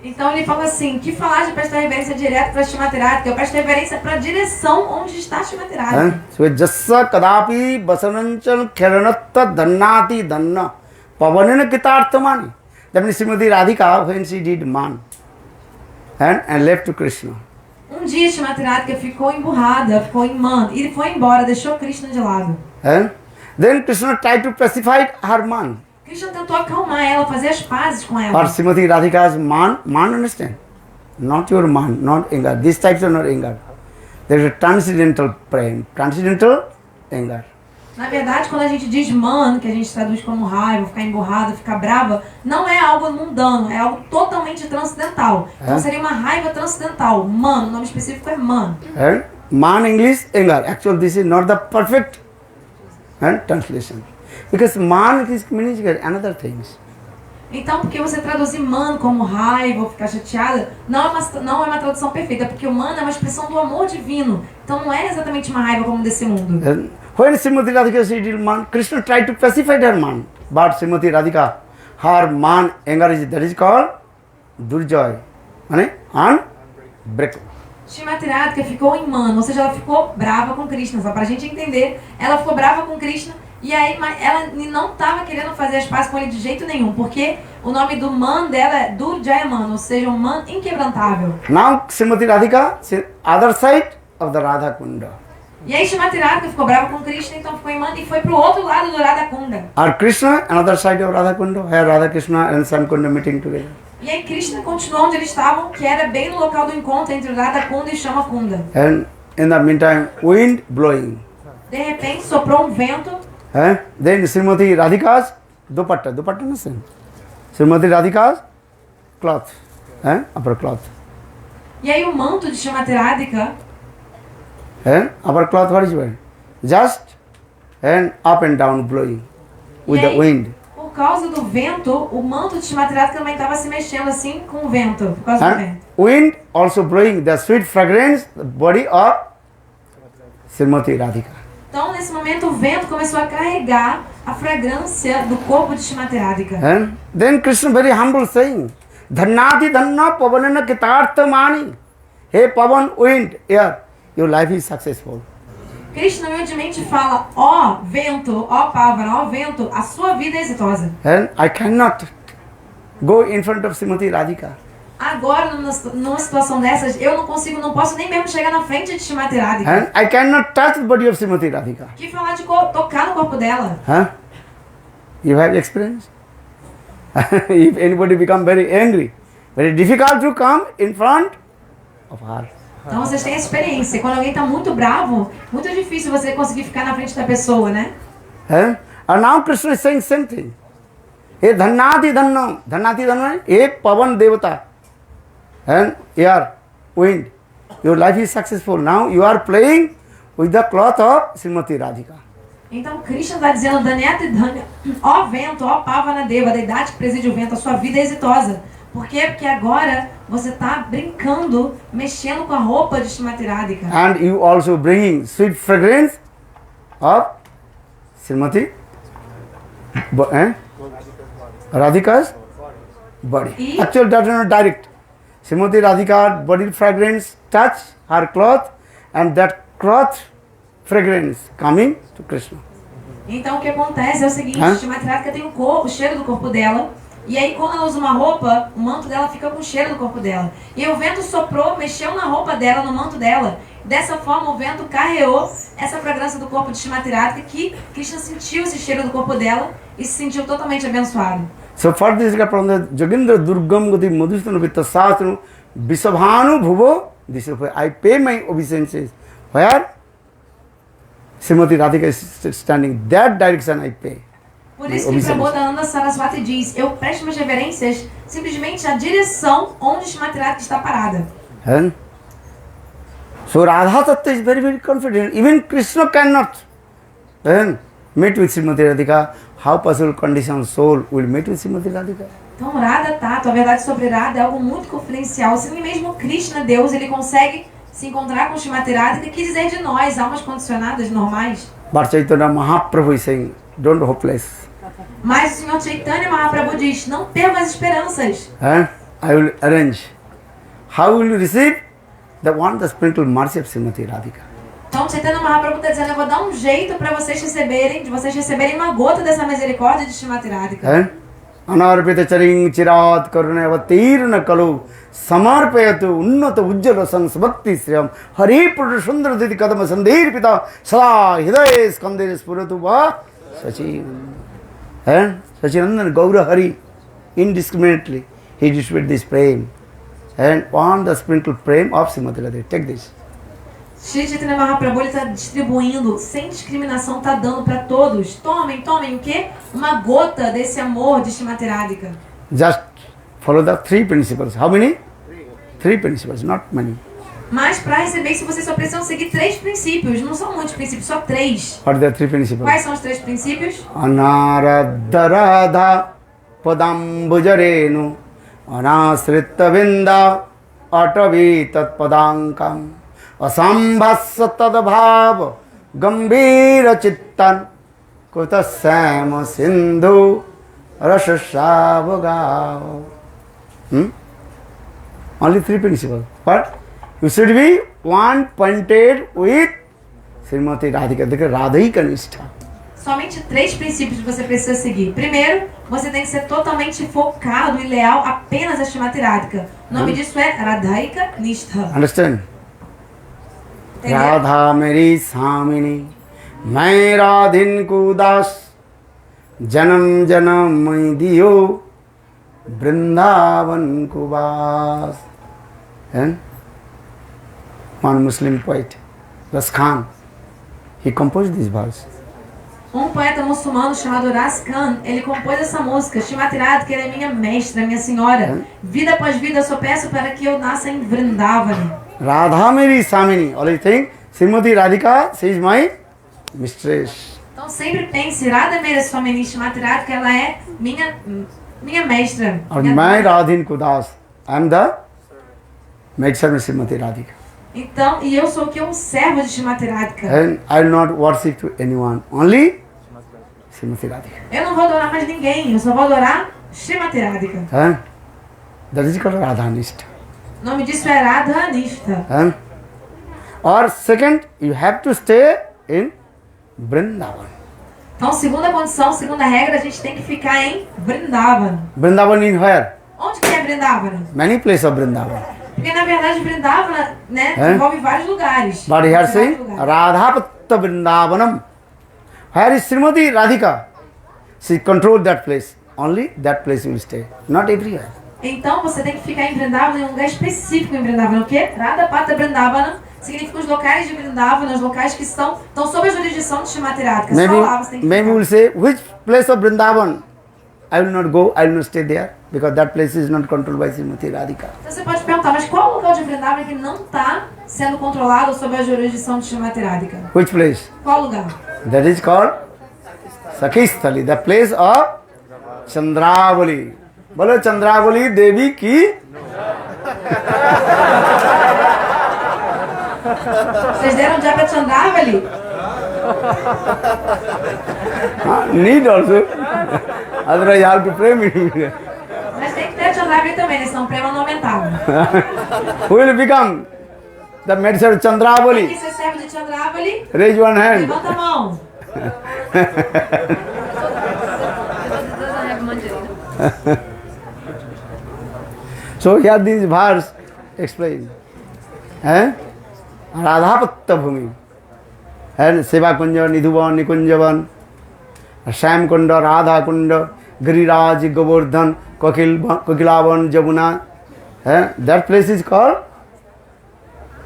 Então ele fala assim, que falar de prestar reverência direto para Srimati Radhika, eu presto reverência para a direção onde está Srimati Radhika. So jassa kadapi basananchal kheranata dhannati dhanna pavanana kitartamani. That means Srimati Radhika, when she did man and left to Krishna. Dia Srimati Radhika ficou emburrada, ficou em man, e ele foi embora, deixou Krishna de lado. And then Krishna tried to pacify her man. Krishna tentou acalmar ela, fazer as pazes com ela. For Srimati Radhika's man understand? Not your man, not anger. These types are not anger. There is a transcendental prem, transcendental anger. Na verdade, quando a gente diz man, que a gente traduz como raiva, ficar emburrada, ficar brava, não é algo mundano, é algo totalmente transcendental. Então seria uma raiva transcendental. Man, o nome específico é man. Man English, anger. Actually, this is not the perfect translation. Because man is meaning another things. Então, porque você traduzir man como raiva ou ficar chateada, não é uma tradução perfeita, porque o man é uma expressão do amor divino. Então não é exatamente uma raiva como desse mundo. When Srimati Radhika she did man, Krishna tried to pacify her man. But Srimati Radhika, her man anger that is called durjoy, unbreakable. Srimati Radhika ficou em man, ou seja, ela ficou brava com Krishna. Só para a gente entender, ela ficou brava com Krishna E aí ela não estava querendo fazer as pazes com ele de jeito nenhum, porque o nome do man dela é Durjayaman, ou seja, um man inquebrantável. Now Srimati Radhika, other side of the Radha Kunda. E aí Srimati Radhika ficou brava com Krishna, então ficou em man e foi pro outro lado do Radha Kunda. Or Krishna, another side of Radha Kunda, where Radha Krishna and Sam Kunda meeting together. E aí Krishna continuou onde eles estavam, que era bem no local do encontro entre Radha Kunda e Shama Kunda. And in the meantime, wind blowing. De repente soprou um vento. Then Srimati Radhika's dupatta no same. Srimati Radhika's cloth, upper cloth. E aí o manto de Srimati Radhika, Upper cloth, what is it? Just and up and down blowing with the wind. Por causa do vento, o manto de Srimati Radhika também estava se mexendo assim com o vento, por causa do vento. Wind also blowing the sweet fragrance, the body of Srimati Radhika. Então, nesse momento, o vento começou a carregar a fragrância do corpo de Srimati Radhika. And then Krishna very humble saying, Dhannati dhanna pavanana kitartha mani. Hey pavan, wind, air, your life is successful. Krishna humildemente fala, ó vento, ó pávara, ó vento, a sua vida é exitosa. And I cannot go in front of Srimati Radhika. Agora, numa situação dessas, eu não posso nem mesmo chegar na frente de Srimati Radhika. And I cannot touch the body of Srimati Radhika. Que falar de tocar no corpo dela. You have experience? If anybody become very angry, very difficult to come in front of her. Então vocês têm essa experiência. Quando alguém está muito bravo, muito difícil você conseguir ficar na frente da pessoa, né? And now Krishna is saying same thing. Hey dhannati dhanna, hey pavan devata. And air, wind, your life is successful. Now you are playing with the cloth of Srimati Radhika. Então Krishna está dizendo, Dhanyati Dhanya, ó vento, ó pavana deva, a deidade que preside o vento, a sua vida é exitosa. Por quê? Porque agora você está brincando, mexendo com a roupa de Srimati Radhika. And you also bringing sweet fragrance of Srimati Radhika's body. Actually, that is not direct. Srimati Radhika's body fragrance touch her cloth, and that cloth fragrance coming to Krishna. Então o que acontece é o seguinte, Srimati Radhika tem o cheiro do corpo dela, e aí quando ela usa uma roupa, o manto dela fica com o cheiro do corpo dela. E o vento soprou, mexeu na roupa dela, no manto dela. Dessa forma o vento carreou essa fragrância do corpo de Srimati Radhika, que Krishna sentiu esse cheiro do corpo dela e se sentiu totalmente abençoado. So for this from the Jogendra Durgam Gati Madhusthana Vitta Sastram Visabhanu Bhuvo, this is where I pay my obeisances. Where Srimati Radhika is standing, that direction I pay. Por isso que Prabodhananda Saraswati diz, eu presto minhas reverências simplesmente na direção onde Srimati Radhika está parada. So Radha Tattva is very, very confident. Even Krishna cannot meet with Srimati Radhika. How possible condition soul will meet with Srimati Radhika? Então Radha Tattva, a verdade sobre Radha é algo muito confidencial. Se nem mesmo Krishna, Deus, ele consegue se encontrar com Srimati Radhika, que dizer de nós, almas condicionadas, normais. But Chaitanya Mahaprabhu is saying, don't hopeless. Mas o Senhor Chaitanya Mahaprabhu diz, não perca as esperanças. I will arrange. How will you receive? The one, the sprinkle mercy of Srimati Radhika. Então Chaitanya Mahaprabhu está dizendo, eu vou dar um jeito para vocês receberem uma gota dessa misericórdia de Srimati Radhika. Anarpita charing chirat karunavatirna kalu samarpayatu unnata ujjala sansbhakti sriyam hari purusha sundara diti kadama sandhir pita sada hidaya skandere spuratu va Sachinandan Gaura Hari indiscriminately he distributed this prem and on the sprinkled prem of Srimati Radhika. Take this. Shri Chaitanya Mahaprabhu está distribuindo sem discriminação, está dando para todos. Tomem o quê? Uma gota desse amor de Srimati Radhika. Just follow the three principles. How many? Three principles, not many. Mas para receber isso, vocês só precisam seguir 3 princípios. Não são muitos princípios, só 3. What are the three principles? Quais são os 3 princípios? Anaradharada padambujarenu anasritta vinda atavi tat padankam asambhassa tadbhava gambhira chittan kutasama sindhu rasasavagav. Only 3 principles. What? You should be one pointed with Srimati Radhika. Radha Kanistha. somente 3 princípios que você precisa seguir. Primeiro, você tem que ser totalmente focado e leal apenas a Shrimati Radhika. O nome disso é Radhaika Nishtha. Understand? Entendeu? Radha Meri Samini, Main Radhin Ko Das, Janam Janam Mai Diyo, Vrindavan Ko Vas. And one Muslim poet, Ras Khan, he composed this verse. Poeta muçulmano chamado Ras Khan, ele compôs essa música, Shrimati Radhika, ela é minha mestra, minha senhora. Vida após vida, eu só peço para que eu nasça em Vrindavani. Radha Meri Samini, always think, Srimati Radhika, she is my mistress. Então sempre pense, Radha Mera Swamini Shrimati Radhika, ela é minha mestra. Or minha my dona. Radhin Kudas, I am the maidservant Srimati Radhika. Então, e eu sou o que? Um servo de Shrimati Radhika. And I will not worship to anyone, only Srimati Radhika. Eu não vou adorar mais ninguém, eu só vou adorar Shrimati Radhika. And that is called Radhanishta. O nome disso é Radha Nishtha. And or second, you have to stay in Vrindavan. Então, segunda condição, segunda regra, a gente tem que ficar em Vrindavan. Vrindavan in where? Onde que é Vrindavan? Many places of Vrindavan. Porque na verdade Vrindavan, né, envolve vários lugares. But here Vários saying lugares. Radhapatta Vrindavanam. Where is Srimati Radhika? She controlled that place. Only that place will stay. Not everywhere. Então você tem que ficar em Vrindavan, em um lugar específico em Vrindavan. O quê? Radhapata Vrindavanam significa os locais de Vrindavan, os locais que estão sob a jurisdição de Shrimati Radhika. Só lá você tem que Maybe ficar. we'll say, which place of Vrindavan? I will not go, I will not stay there. Because that place is not controlled by Srimati Radhika. Então você pode perguntar, mas qual local de Vrindavan que não está sendo controlado sob a jurisdição de Shrimati Radhika? Which place? Qual lugar? That is called Sakhisthali, the place of Chandravali. Bolo Chandravali Devi ki. Vocês deram já para Chandravali? Need also. Otherwise you have to pray me. Mas tem que ter Chandravali também, né? Senão o prêmio não aumentava. Who will become the medicine of Quem Chandravali? que você serve de Chandravali? Raise one hand. Levanta a mão. So here this verse explains. Radhapatta Bhumi. And Seva Kunja, Nidhuvan, Nikunjavan, Sham Kunda, Radha Kunda, Giriraj, Govardhan, Kokilavan, Jamuna. That place is called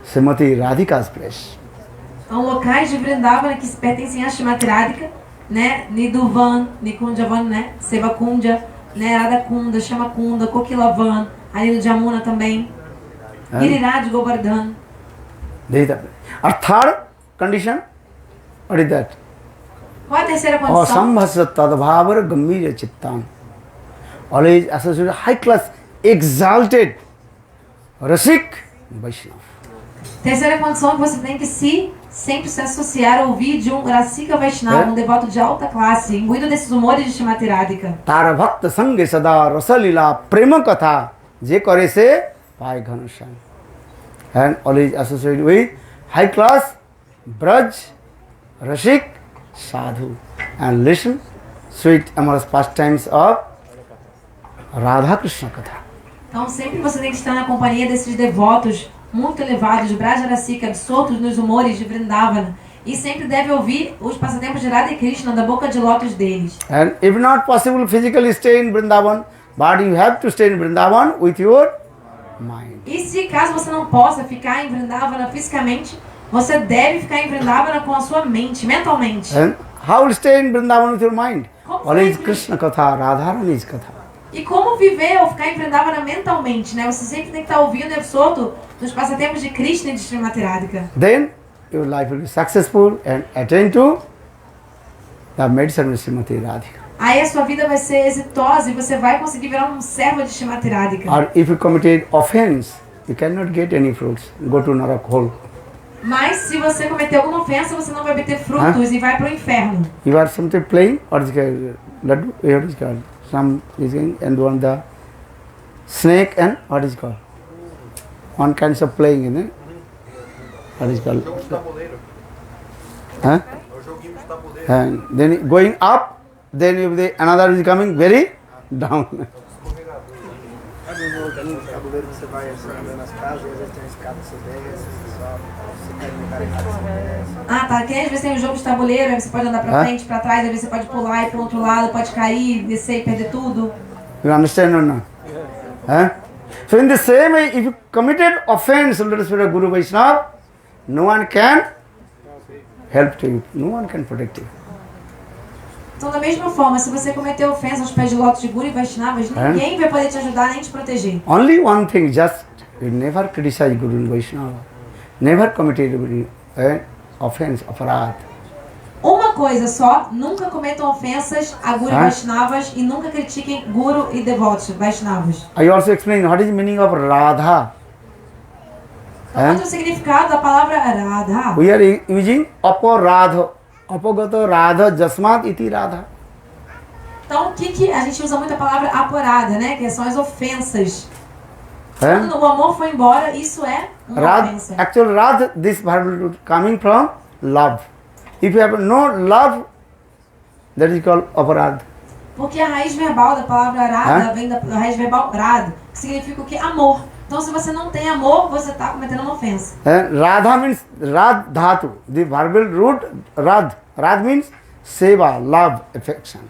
Srimati Radhika's place. São locais de Vrindavan que pertencem a Shrimati Radhika, né? Nidhuvan, Nikunjavan, né? Sevakunda, né? Radhakunda, Shamakunda, Kokilavan, ali no Jamuna também. Giriraj, Govardhan. This is the place. Our third condition, what is that? Qual a terceira condição? Asambhasa tadbhavar gambhira chittam. Always associated high class, exalted, rasik, Vaishnava. Terceira condição é que você tem que sempre se associar, ouvir de um Rasika Vaishnava, um devoto de alta classe, imbuído desses humores de Shrimati Radhika. Tara bhakta sange sada rasalila prema katha je kare se pai ghanasham. And always associated with high class, braj, rasik, sadhu. And listen sweet amorous pastimes of Radha Krishna Katha. Então sempre você tem que estar na companhia desses devotos muito elevados, Braja Rasika, absortos nos humores de Vrindavana. E sempre deve ouvir os passatempos de Radha e Krishna da boca de lótus deles. And if not possible physically stay in Vrindavan, but you have to stay in Vrindavan with your mind. E se caso você não possa ficar em Vrindavana fisicamente, você deve ficar em Vrindavana com a sua mente, mentalmente. And how will stay in Vrindavan with your mind? Como Always foi? Krishna Katha, Radharani's Katha. E como viver ou ficar em Vrindavana mentalmente, né? Você sempre tem que estar ouvindo e absorto nos passatempos de Krishna e de Shrimati Radhika. Then your life will be successful and attain to the medicine of Srimati Radhika. Aí a sua vida vai ser exitosa e você vai conseguir virar um servo de Shrimati Radhika. Or if you committed offense, you cannot get any fruits. Go to Narak hole. Mas se você cometer alguma ofensa, você não vai obter frutos e vai para o inferno. You are something playing, or is called laddu, what is called? Some is in, and one the snake and what is called? One kinds of playing in it. What is called? Huh? And then going up, then if the another is coming very down. Sabe no tabuleiro que você vai andando nas casas e às vezes tem uma escada que você desce, você sobe, você cai no lugar errado, você desce. Ah, tá. Que às vezes tem um jogo de tabuleiro, aí você pode andar pra frente, pra trás, às vezes você pode pular e ir pro outro lado, pode cair, descer e perder tudo. You understand or not? Huh? So in the same way, if you committed offense to the spirit of Guru Vaishnava, no one can help to you. No one can protect you. Então, da mesma forma, se você cometeu ofensa aos pés de lótus de Guru e Vaishnavas, ninguém vai poder te ajudar nem te proteger. Only one thing, just you never criticize Guru and Vaishnava. Never committed offense, aparat. Uma coisa só, nunca cometam ofensas a Guru e Vaishnavas e nunca critiquem Guru e devotos Vaishnavas. I also explain what is the meaning of Radha. Qual é o significado da palavra Radha? We are using aparadha. Apagato Radha Jasmat iti Radha. Então, a gente usa muito a palavra aporada, né? Que são as ofensas. Quando o amor foi embora, isso é uma ofensa. Actual Radha, this verb coming from love. If you have no love, that is called aparad. Porque a raiz verbal da palavra Radha vem da raiz verbal Rad, que significa o quê? Amor. Então, se você não tem amor, você está cometendo uma ofensa. Radha means Rad Dhatu. The verbal root Rad. Rad means seva, love, affection.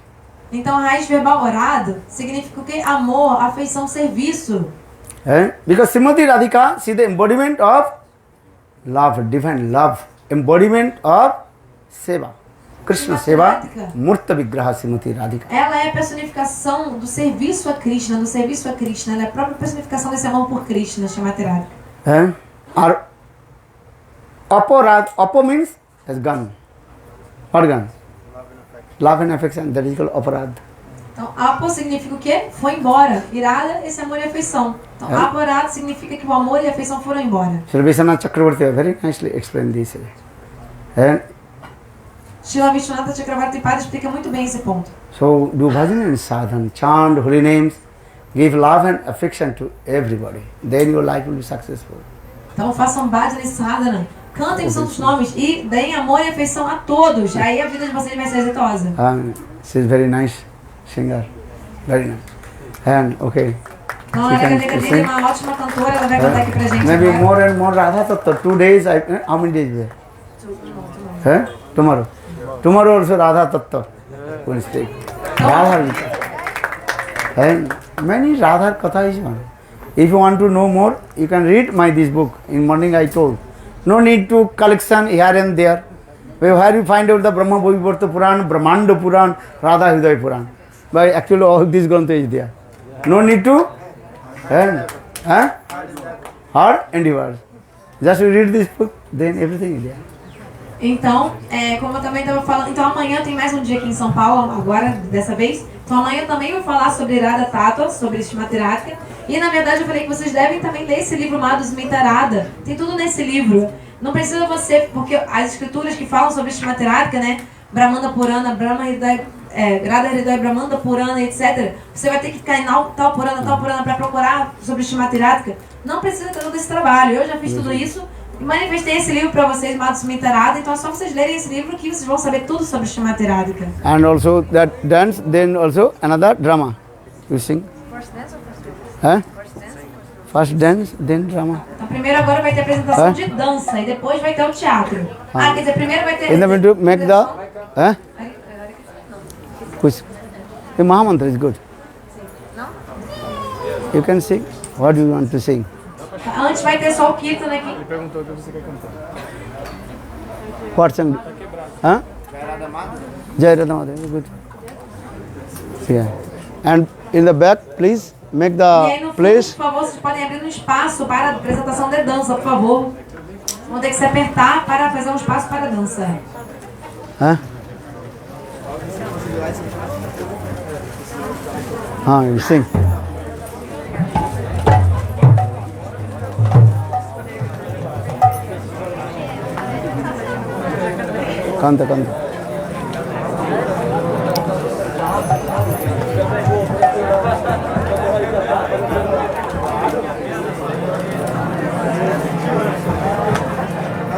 Então, a raiz verbal Rad significa o quê? Amor, afeição, serviço. Because Srimati Radhika, she is the embodiment of love, divine love. Embodiment of seva. Krishna Seva, Murta Vigraha Srimati Radhika. Ela é a personificação do serviço a Krishna, do serviço a Krishna. Ela é a própria personificação desse amor por Krishna, Srimati Radhika. Aparad, Apo means as gun. What gun? Love and affection, that is called aparad. Então, apo significa o quê? Foi embora. Irada, esse amor e afeição. Então, aparad significa que o amor e a afeição foram embora. Sri Vishwanath Chakravarti very nicely explained this. Srila Vishwanatha Chakravarti Pada explica muito bem esse ponto. So, do bhajan and sadhana, chant holy names, give love and affection to everybody. Then your life will be successful. Então, façam bhajana e sadhana, cantem os santos nomes e deem amor e afeição a todos. Aí a vida de vocês vai ser exitosa. She's very nice singer, very nice. And okay. Então, a Radha é uma ótima cantora, ela vai cantar aqui pra gente. Maybe more and more Radha Tattva. 2 days, how many days there? Tomorrow. Tomorrow also Radha Tattva will speak. Radha will. And many Radha Katha is one. If you want to know more, you can read this book. In morning I told. No need to collection here and there. Where you find out the Brahma Bhuvivarta Puran, Brahmanda Puran, Radha Hridaya Puran. But actually all this Grantha is there. No need to hard endeavors. Just you read this book, then everything is there. Então, como eu também estava falando, então amanhã tem mais um dia aqui em São Paulo, agora, dessa vez. Então amanhã eu também vou falar sobre Radha Tattva, sobre Srimati Radhika. E na verdade eu falei que vocês devem também ler esse livro Madhu Smita Radha. Tem tudo nesse livro. Não precisa você, porque as escrituras que falam sobre Srimati Radhika, né? Brahmanda Purana, Brahma Hridaya, Radha Hridaya Brahmanda Purana, etc. Você vai ter que ficar em tal Purana para procurar sobre Srimati Radhika. Não precisa ter todo esse trabalho. Eu já fiz tudo isso. E manifestei esse livro para vocês, Madhu Smita Radha, então é só vocês lerem esse livro que vocês vão saber tudo sobre Srimati Radhika. And also that dance, then also another drama. You sing? First dance or first drama? First dance, then drama. Então primeiro agora vai ter apresentação de dança e depois vai ter o teatro. Quer dizer, primeiro vai ter... In the middle, make the... Which? The Mahamantra is good. No? You can sing. What do you want to sing? Antes vai ter só o Kirtan aqui. Ele perguntou o que você quer cantar. What song? Jai Radha Madhava. Good. Yeah. And in the back, please make E the aí no fundo, place. por favor, vocês podem abrir um espaço para a apresentação de dança, por favor. Vão ter que se apertar para fazer um espaço para a dança. You sing. Canta.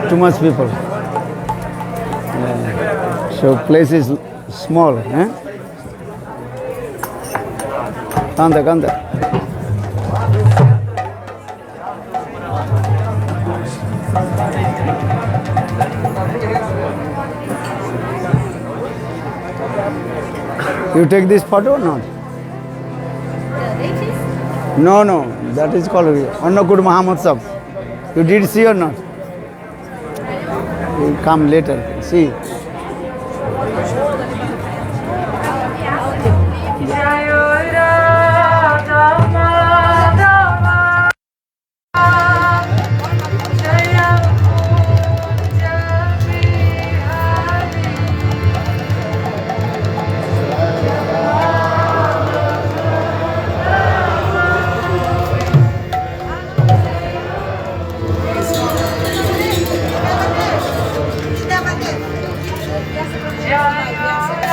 Too much people. So place is small, eh? Kanda. You take this photo or not? No, that is called Annakud Mahamotsab. You did see or not? You come later, see. Yeah.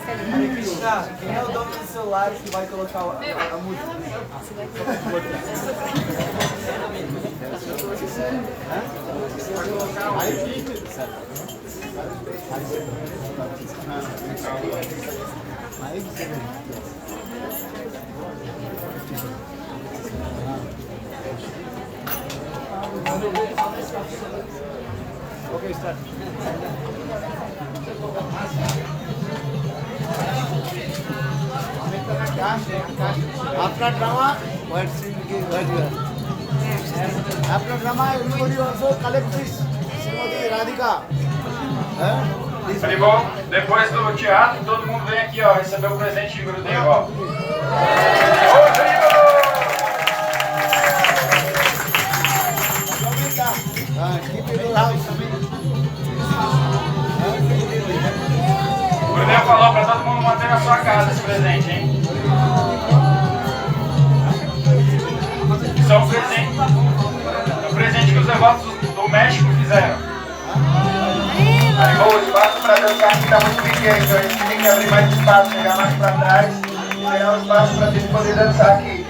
Hare Krishna, quem é o dono do celular que vai colocar a música? Okay, start. After drama, what scene what you are? After drama, everybody also collect this. Srimati Radhika. Bom, depois do teatro, todo mundo vem aqui, ó, receber o presente de Gurudev, ó. Keep it in house. O Gurudev falou para todo mundo manter na sua casa esse presente, hein? Isso é um presente que os devotos do México fizeram. O espaço para dançar aqui está muito pequeno, então a gente tem que abrir mais espaço, chegar mais para trás, ganhar um espaço para a gente poder dançar aqui.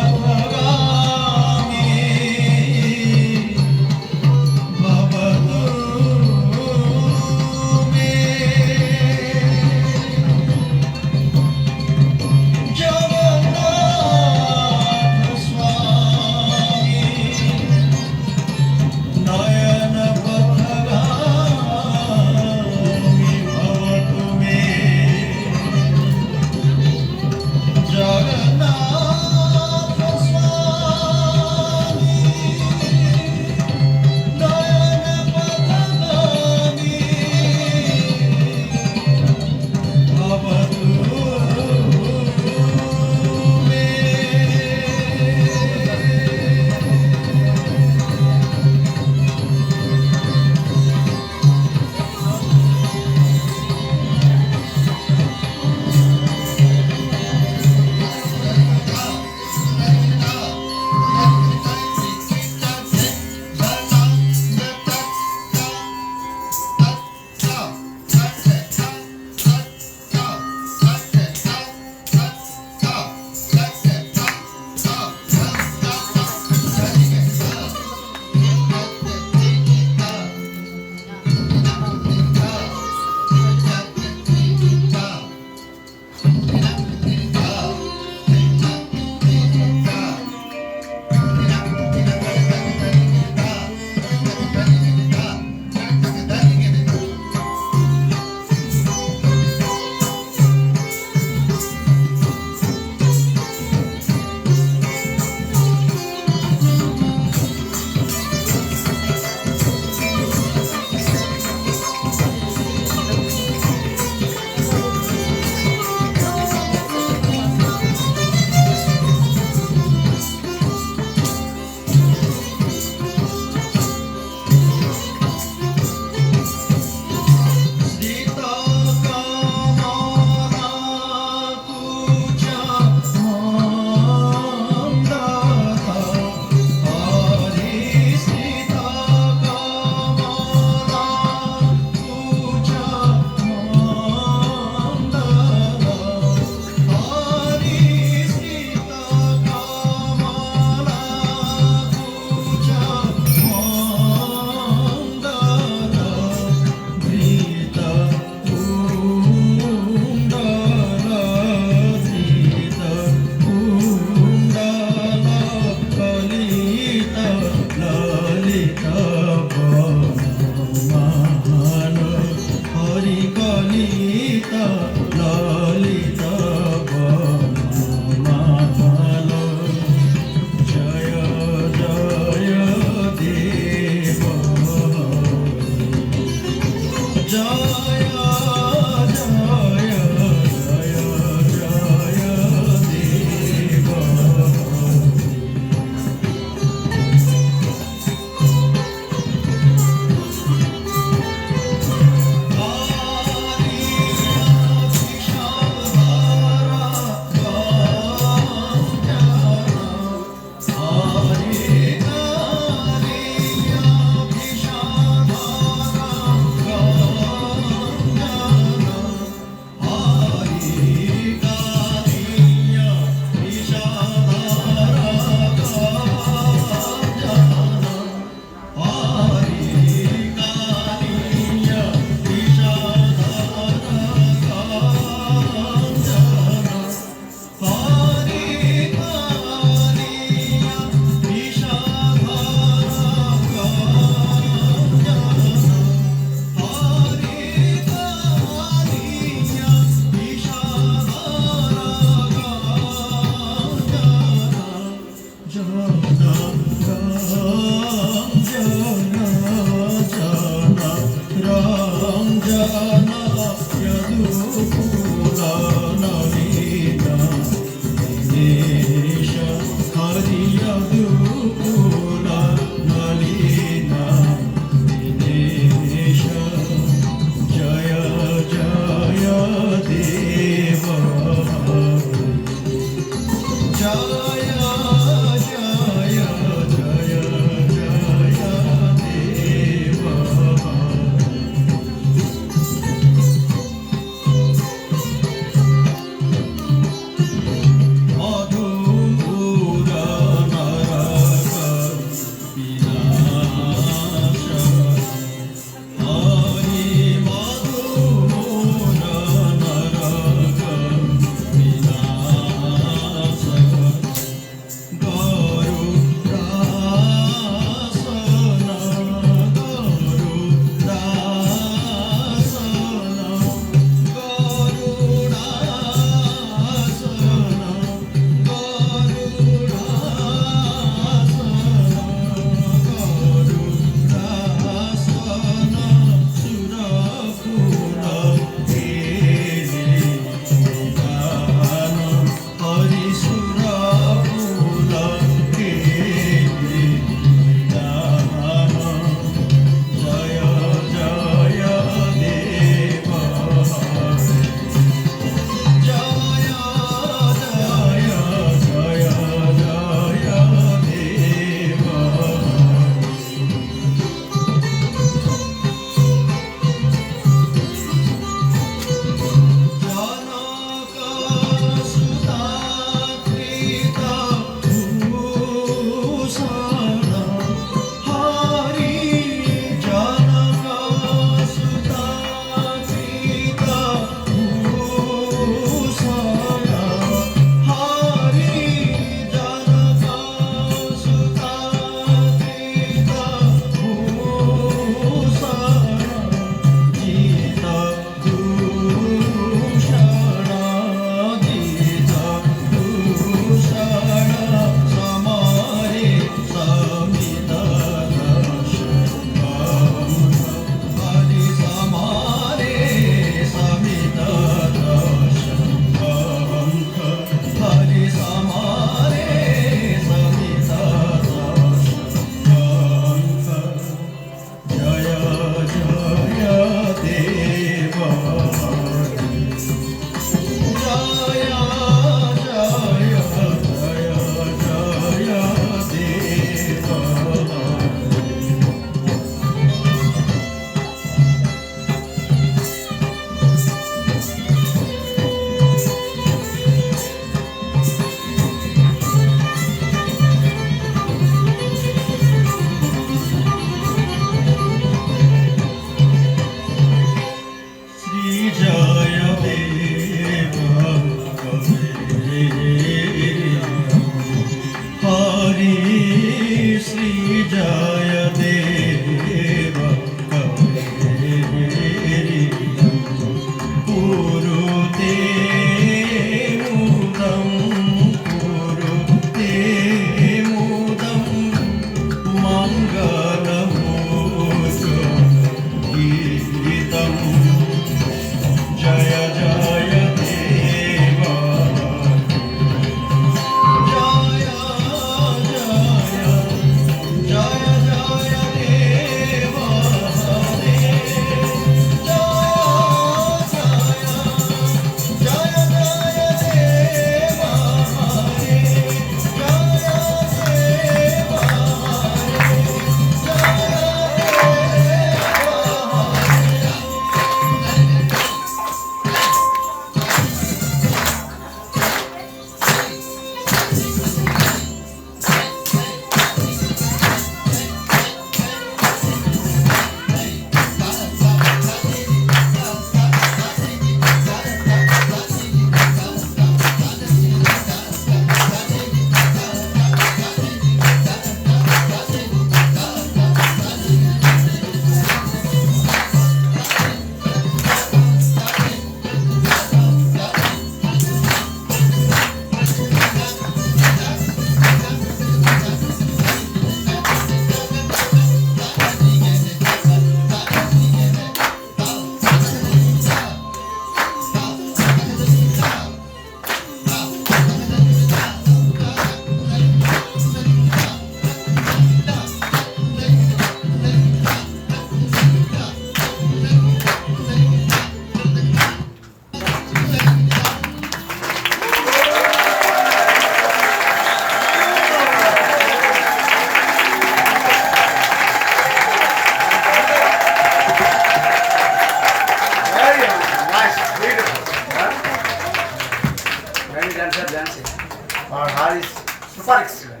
super excellent.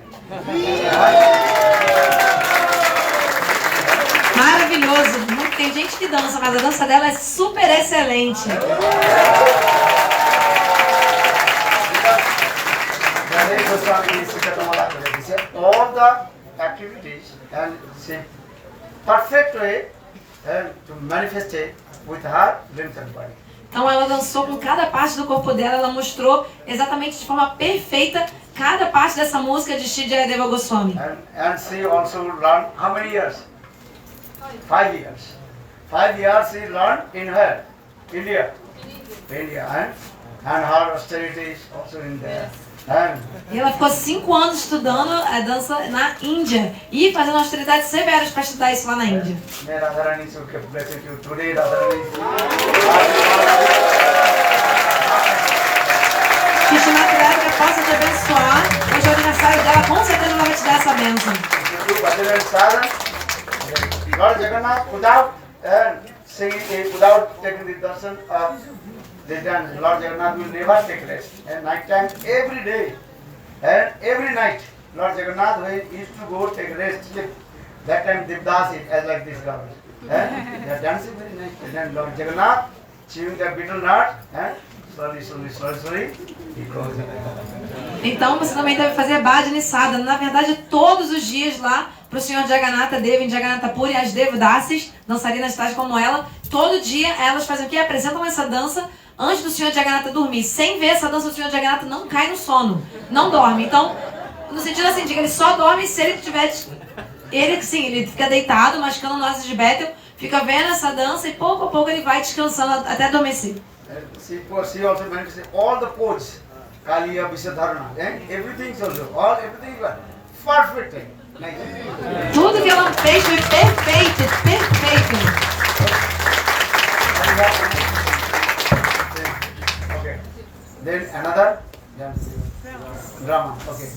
Maravilhoso. Tem gente que dança, mas a dança dela é super excelente. All the activities and she perfect way to manifest it with her limbs and body. Então ela dançou com cada parte do corpo dela, ela mostrou exatamente de forma perfeita cada parte dessa música de Sri Jayadeva Goswami. And she also learned how many years? 5 years. 5 years she learned in her India, and her austerities also in there. E ela ficou 5 anos estudando a dança na Índia e fazendo austeridades severas para estudar isso lá na Índia. Que Shrimati Radhika possa te abençoar. Hoje é o aniversário dela, com certeza ela vai te dar essa bênção. Lord Jagannath, without taking the darshan of the dance, Lord Jagannath will never take rest. At night time, every day, and every night, Lord Jagannath used to go take rest. That time Devdas is as like this girl. They are dancing very nice. And then Lord Jagannath chewing the betel nut, slowly, he goes. Então você também deve fazer bhajani sadhana. Na verdade, todos os dias lá para o Senhor Jagannatha Devi, Jagannatha Puri, as Devdasis, dançarinas tais como ela, todo dia elas fazem o quê? Apresentam essa dança antes do Senhor Jagannatha dormir. Sem ver essa dança, o Senhor Jagannatha não cai no sono, não dorme. Então, no sentido assim, de que ele só dorme se ele tiver... Ele fica deitado, mascando nozes de Betel, fica vendo essa dança e pouco a pouco ele vai descansando até adormecer. She also manifested all the poses, Kaliya, Visadharana, and everything also, everything was perfect. Tudo que ela fez foi perfeito, perfeito. Okay. Then another drama. Okay.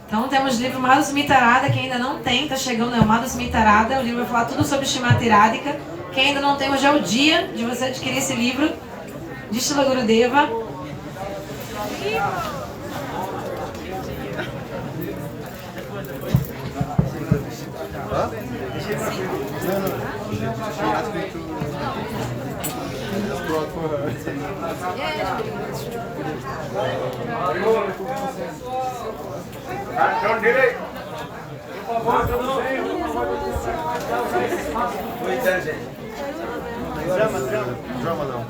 Então temos o livro Madhusmitarada, quem ainda não tem, tá chegando, né? O Madhusmitarada, o livro vai falar tudo sobre Shrimati Radhika. Quem ainda não tem, hoje é o dia de você adquirir esse livro de Srila Gurudeva. Don't delay. Drama não.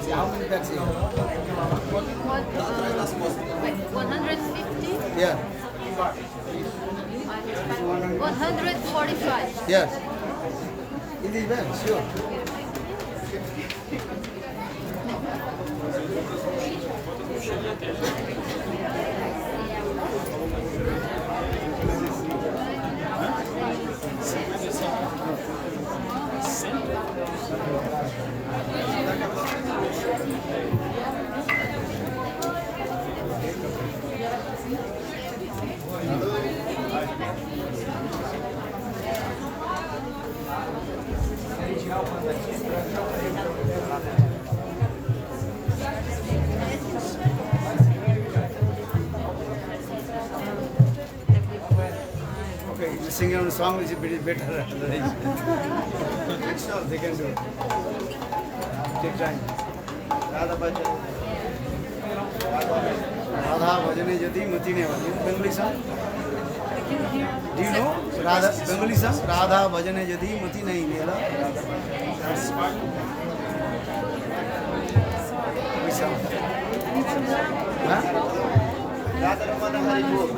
How many packs? 150. Yeah. 145. Yes. In this bag, sure. Okay, the singing on the song is a bit better. Next song they can do. Take time. Radha Bhajan. Radha Bhajane Jati Mati ne Bhajane. Bengali song. Do you know Radha Bengali song? Radha Bhajane Jati Mati nahi mela. Which song? Huh? Radha Ramana Hari Bol.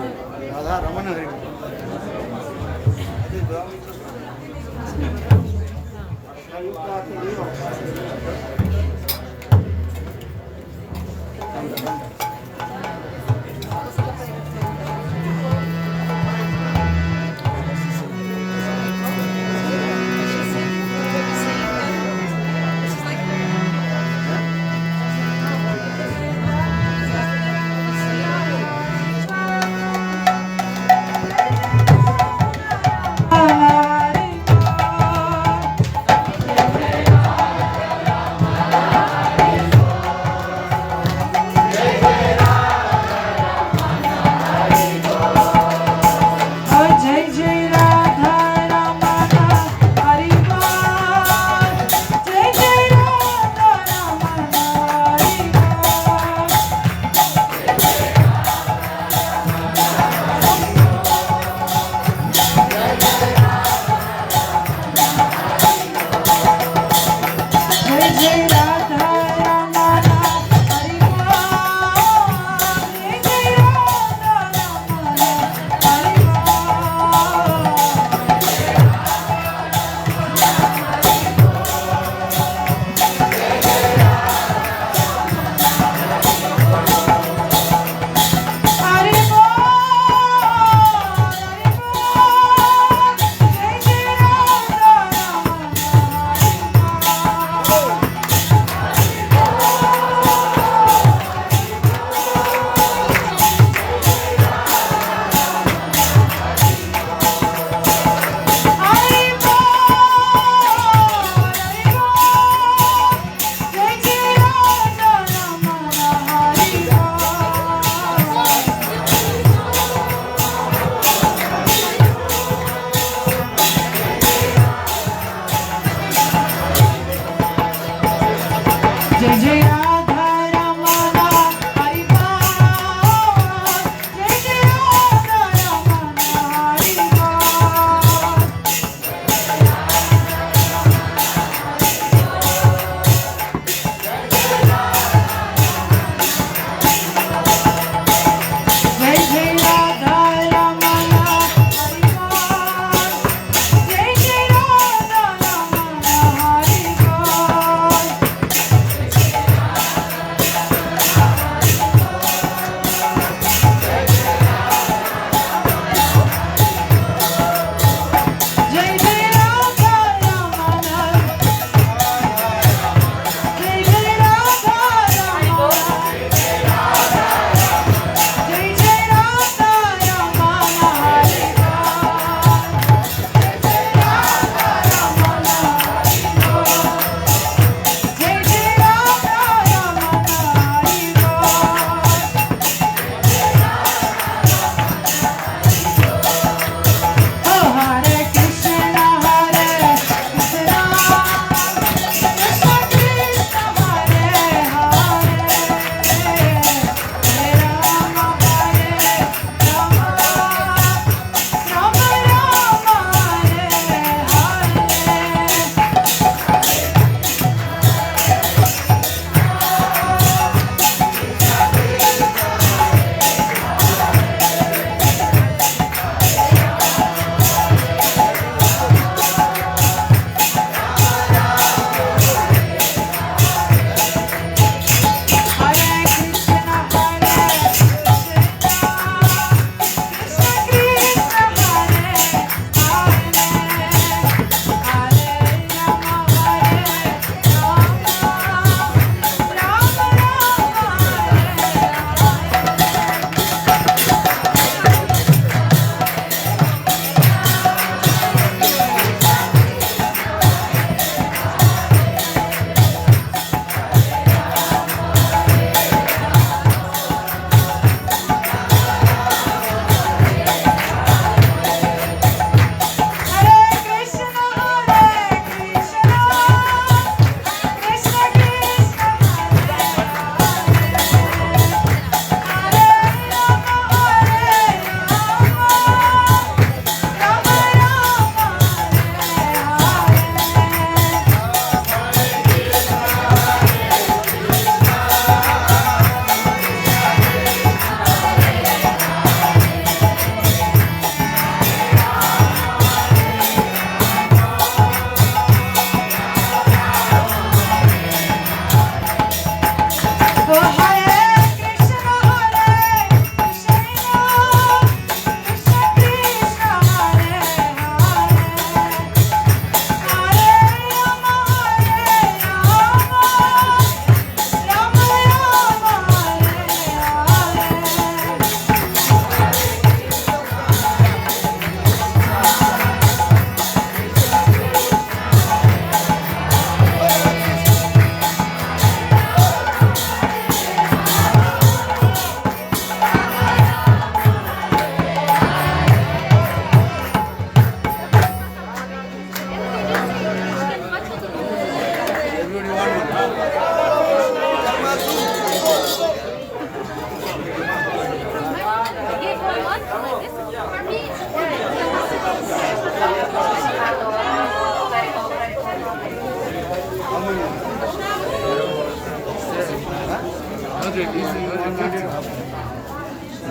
Radha Ramana Hari Bol.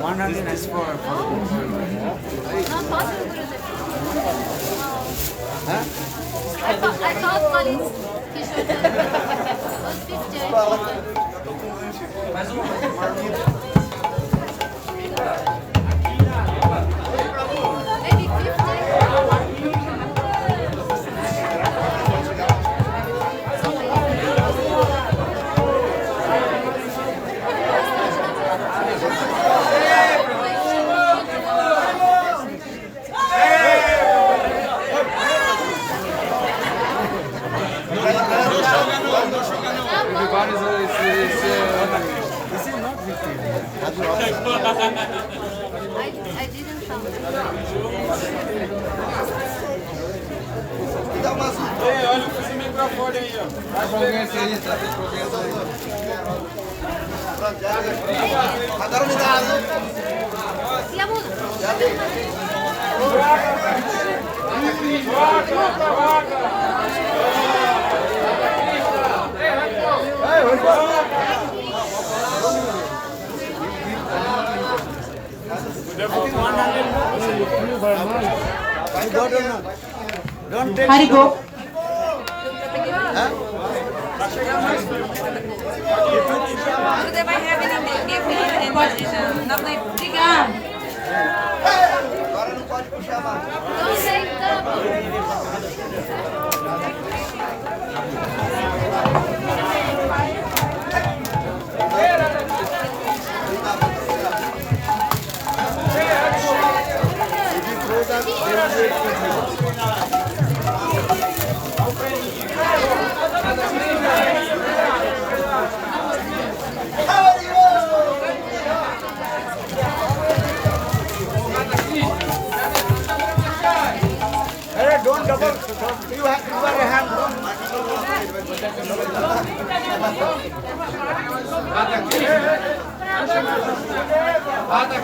100 is for Not possible, huh? I thought Khalid he should was 50. Maybe 50. I didn't count. Olha esse microfone aí, ó. E a música? Haribo. They might have it in position. Obrigado. Agora não pode puxar a mão. Não sei, Don't double. You have to wear a hand. Ok?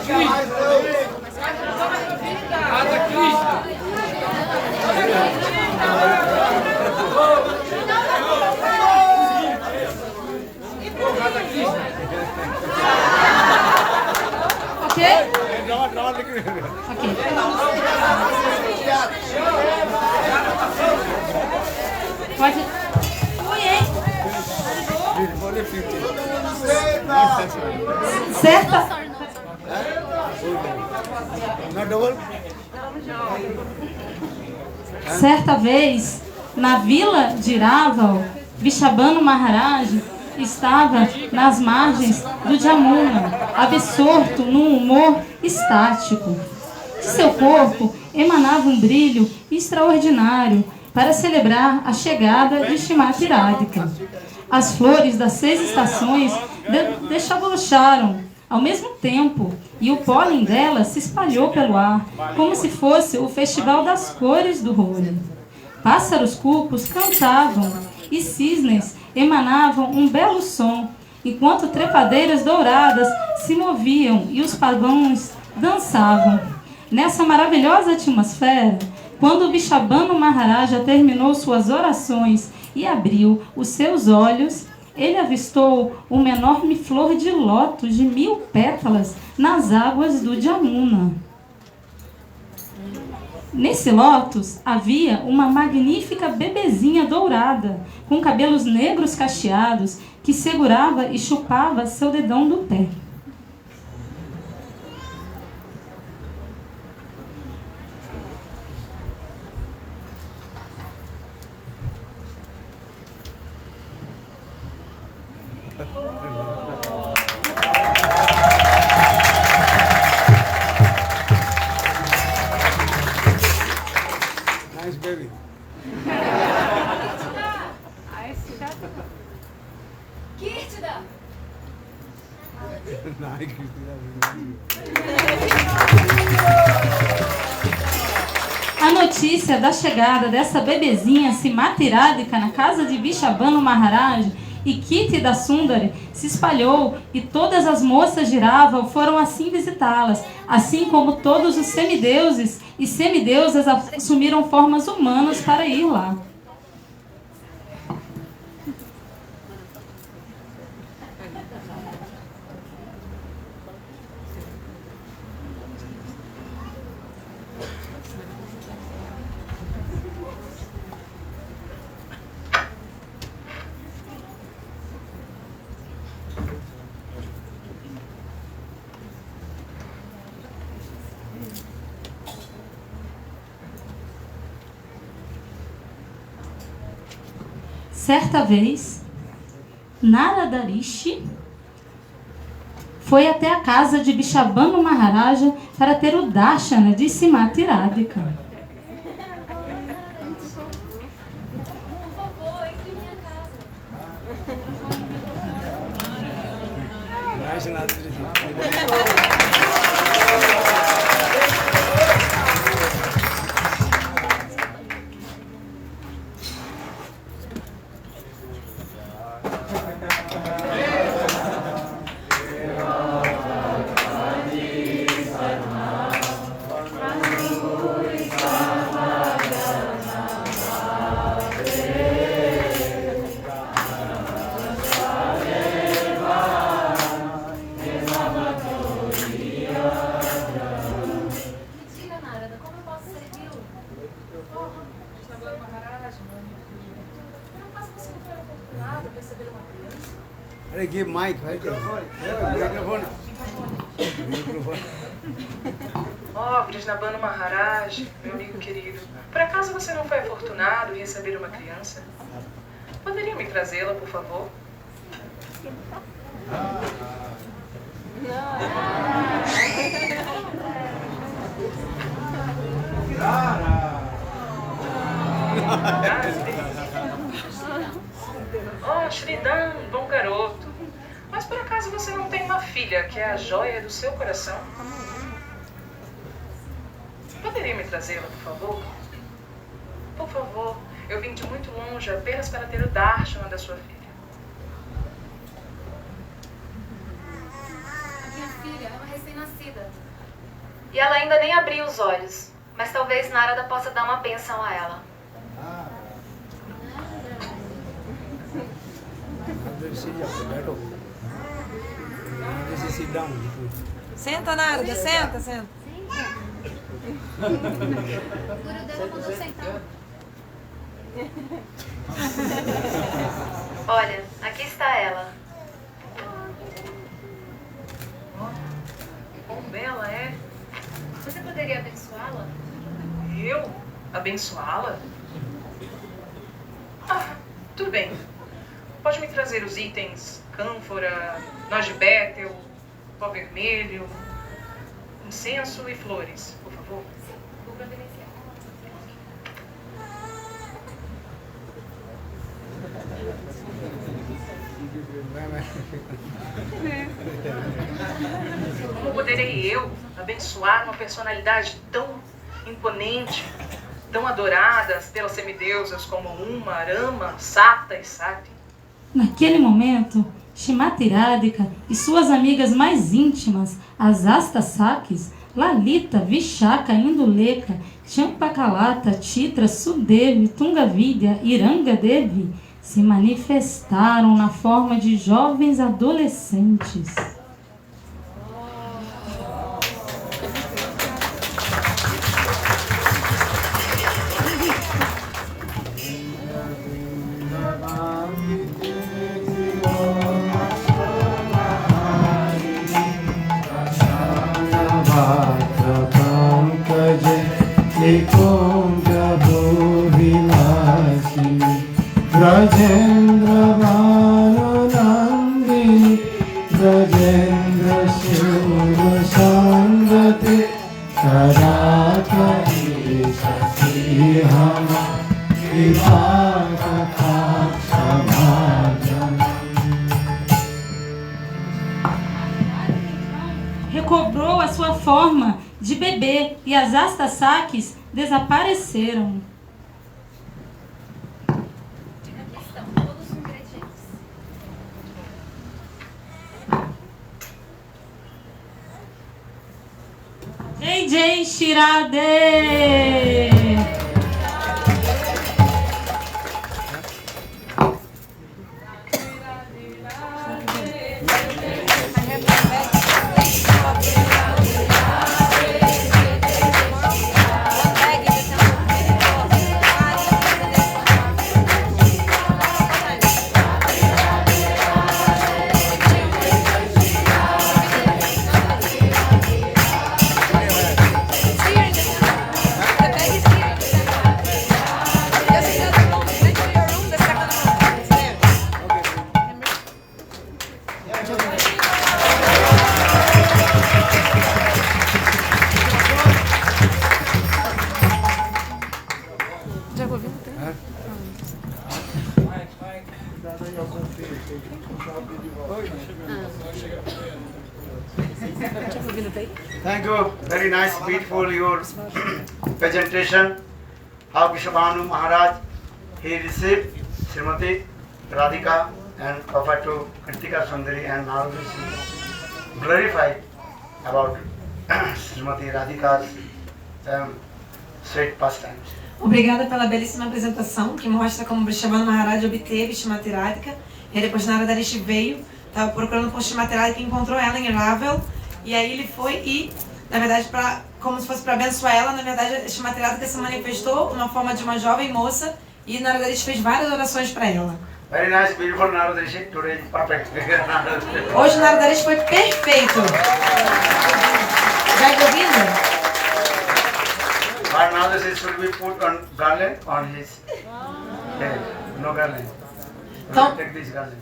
Pode. Ui, hein? Certa. Certa vez, na vila de Raval, Vrishabhanu Maharaj estava nas margens do Jamuna, absorto num humor estático. De seu corpo emanava um brilho extraordinário para celebrar a chegada de Shrimati Radhika. As flores das 6 estações desabrocharam ao mesmo tempo e o pólen delas se espalhou pelo ar, como se fosse o festival das cores do Holi. Pássaros cucos cantavam e cisnes emanavam um belo som, enquanto trepadeiras douradas se moviam e os pavões dançavam. Nessa maravilhosa atmosfera, quando Vrishabhanu Maharaja terminou suas orações e abriu os seus olhos, ele avistou uma enorme flor de lótus de 1000 pétalas nas águas do Jamuna. Nesse lótus havia uma magnífica bebezinha dourada, com cabelos negros cacheados, que segurava e chupava seu dedão do pé. Nice baby. A notícia da chegada dessa bebezinha Shrimati Radhika na casa de Vrishabhanu Maharaj e Kiti da Sundari se espalhou e todas as moças de Raval foram assim visitá-las, assim como todos os semideuses e semideusas assumiram formas humanas para ir lá. Certa vez, Narada Rishi foi até a casa de Bishabhanu Maharaja para ter o darshana de Srimati Radhika. Give mic, right? Microphone. Oh, Krishnabhanu Maharaj, meu amigo querido, por acaso você não foi afortunado em receber uma criança? Poderia me trazê-la, por favor? Oh, Shridam, bom garoto. Mas por acaso você não tem uma filha que é a joia do seu coração? Poderia me trazê-la, por favor? Por favor, eu vim de muito longe apenas para ter o darshana da sua filha. A minha filha é uma recém-nascida. E ela ainda nem abriu os olhos. Mas talvez Narada possa dar uma bênção a ela. Senta, Narada, senta, senta. O guru dela mandou sentar. Olha, aqui está ela. Quão bela é. Você poderia abençoá-la? Eu? Abençoá-la? Ah, tudo bem. Pode me trazer os itens cânfora, noz de bétel, pó vermelho, incenso e flores, por favor. Vou providenciar. Como poderei eu abençoar uma personalidade tão imponente, tão adorada pelas semideusas como Uma, Rama, Sata e Sati? Naquele momento, Srimati Radhika e suas amigas mais íntimas, as Astasakis, Lalita, Vishaka, Induleka, Champakalata, Chitra, Sudevi, Tungavidya e Rangadevi se manifestaram na forma de jovens adolescentes. Recobrou a sua forma de bebê e as Astasakis desapareceram. Aqui estão todos os ingredientes. Jai Jai Shri Radhe! Você pega Thank you. Very nice, beautiful your presentation. How Vishabhanu Maharaj, he received Srimati Radhika and offered to Kritika Sundari and Narada glorified about Srimati Radhika's sweet pastimes. Obrigada pela belíssima apresentação que mostra como Vrishabhanu Maharaj obteve Srimati Radhika. E depois Narada Rishi veio, estava procurando por Srimati Radhika e encontrou ela em Ravel. E aí ele foi e, na verdade, como se fosse para abençoar ela, na verdade, Srimati Radhika se manifestou na forma de uma jovem moça e Narada Rishi fez várias orações para ela. Very nice, beautiful Narada Rishi. Today is perfect. Hoje Narada Rishi foi perfeito. Jai Govinda. But now this should be put on garland on his head. No garland. Então, Take this garland.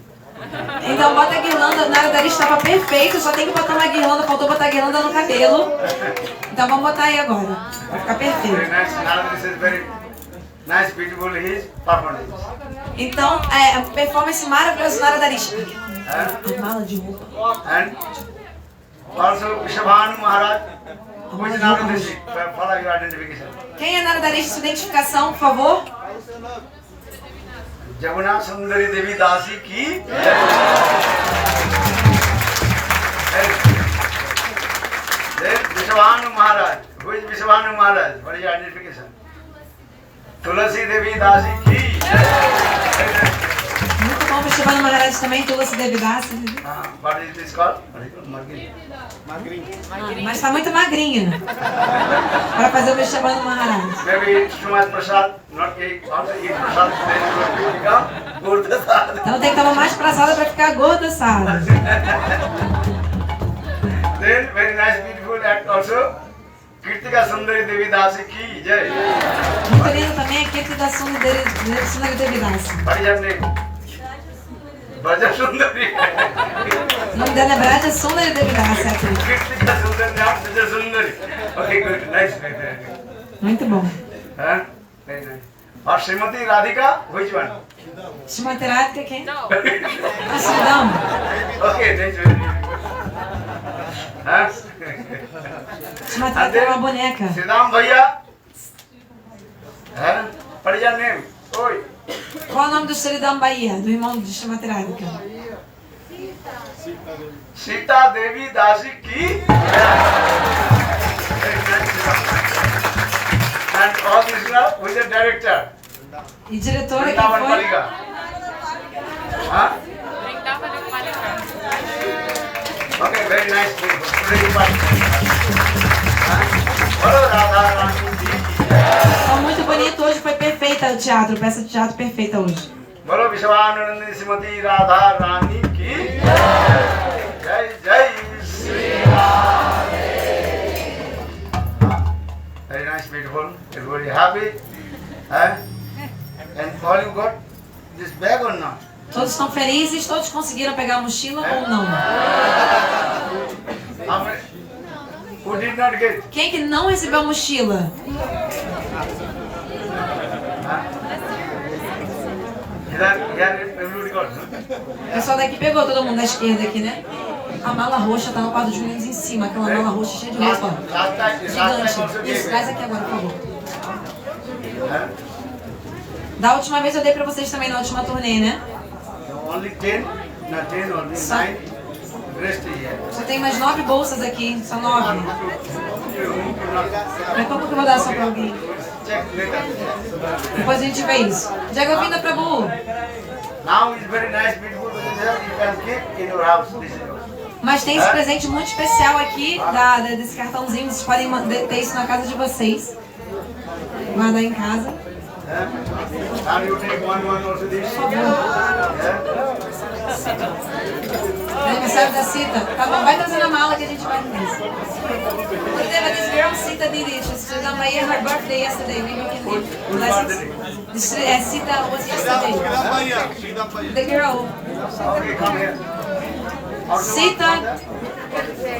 Então bota a guirlanda, Narada Rishi estava perfeito, só tem que botar uma guirlanda, faltou botar a guirlanda no cabelo. Então vamos botar aí agora, vai ficar perfeito. Very nice, Narada Rishi is very nice, beautiful his performance. Então, a performance maravilhosa do Narada Rishi. A mala de roupa. And also Vishabhanu Maharaj, who is Narada Rishi? Follow your identification. Quem é Narada Rishi? Sua identificação, por favor. Jamuna Sundari Devi Dasi ki Then Vishabhanu Maharaj. Who is Vishabhanu Maharaj? What is your identification? Tulasi Devi Dasi ki Muito bom, Vishabhanu Maharaj também, Tulasi Devi Dasi. What is this called? Mas está muito magrinha para fazer o Vishabhanu Maharaj. Maybe too much prasad, not eat, also eat prasad, then you will become gurdasad. Então tem que tomar mais prasada para ficar gordaçada. Then very nice, beautiful act also. Kritika Sundari Devi Dasi ki jai. Muito lindo também a Kritika Sundari Devi Dasi. What is your name? Braja Sundari. O nome dela é Braja Sundari Devi Dasi. Kritika Sundari, not Braja Sundari. Okay, good, nice. Muito bom. Huh? Very nice. Or Srimati Radhika, which one? Srimati Radhika quem? A Sridham. Okay, nice. Huh? Srimati Radhika é uma boneca. Sridham Bhaiya. Huh? What is your name? Oi. Qual é o nome do Sridham Bhaiya, do irmão de Srimati Radhika? Sita Devi Dasi ki. And all Krishna, who is the director? E diretora quem Vrindavan foi? Palika. Huh? Okay, very nice. Very fun. Hello, Radha Rani ji. Então, muito bonito, hoje foi perfeita o teatro, peça de teatro perfeita hoje. Bolo Vishabhananandi Srimati Radha Rani ki Jai Jai Shri Radhe. Very nice, beautiful. Everybody happy? And all you got this bag or not? Todos estão felizes? Todos conseguiram pegar a mochila ou não? Who did not get? Quem que não recebeu a mochila? Everybody got, no? O pessoal daqui pegou, todo mundo da esquerda aqui, né? A mala roxa tá no quadro dos meninos em cima, aquela mala roxa cheia de roupa. Gigante. Isso, traz aqui agora, por favor. Da última vez eu dei pra vocês também, na última turnê, né? Only 10, not 10, only 9. Rest here. Só tem mais 9 bolsas aqui, só 9. Mas como que eu vou dar só pra alguém? Depois a gente vê isso. Jai Govinda Prabhu. Now it's very nice, beautiful. You can keep in your house. Mas tem esse presente muito especial aqui, desse cartãozinho. Vocês podem ter isso na casa de vocês. Guardar em casa. And you take one also this. Aniversário da Sita. Tá bom, vai trazendo a mala que a gente vai nisso. Gurudeva, this girl Sita did it. She's done my her birthday yesterday. Maybe we can bless it. This Sita was yesterday. The girl. Okay, come here.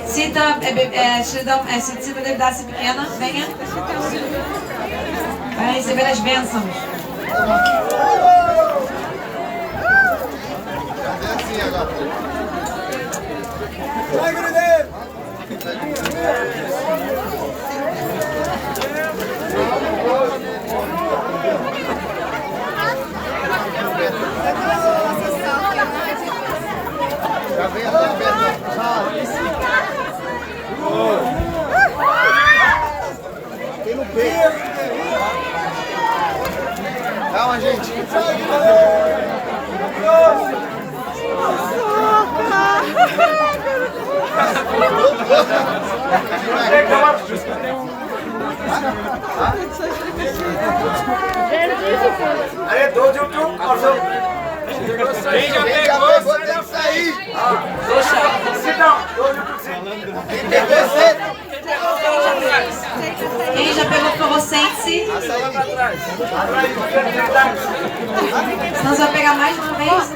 Sita deve dar-se pequena. Venha. Vai receber as bênçãos. já pegou, sai da frente. Sit down. Quem já pegou, por favor, sente-se. Senão você vai pegar mais uma vez.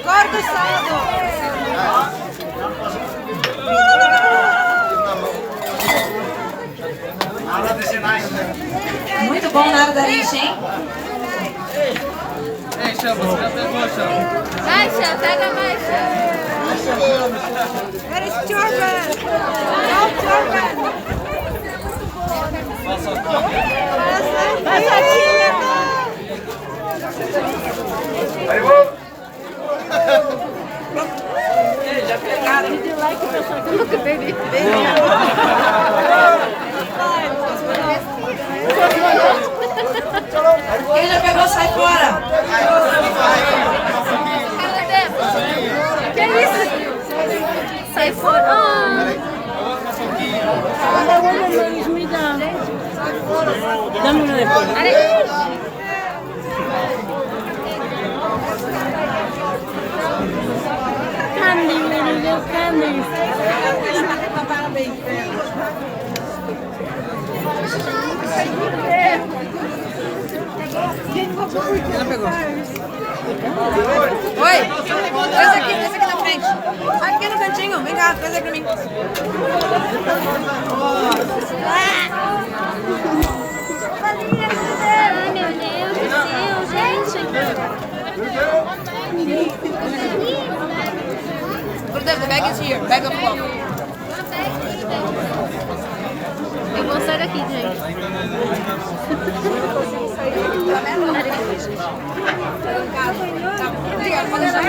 Corta o saldo. Muito bom na área da lixo, hein? Ei, Chama, você já pegou, Chama? Vai, Chama, pega mais, Chama. Where is Jordan? Go, Jordan. Passa aqui. Já pegaram. Nunca bebi. Quem já pegou, sai fora. Que isso? Sai fora. Me dá. Dá-me uma depois. Candy, meu candy. Ela pegou. Oi, traz aqui na frente. Aqui no cantinho, vem cá, traz aqui pra mim. Ai, meu Deus do céu, gente. The bag is here, bag of cloth. Eu vou sair daqui, gente. Obrigada, pode deixar.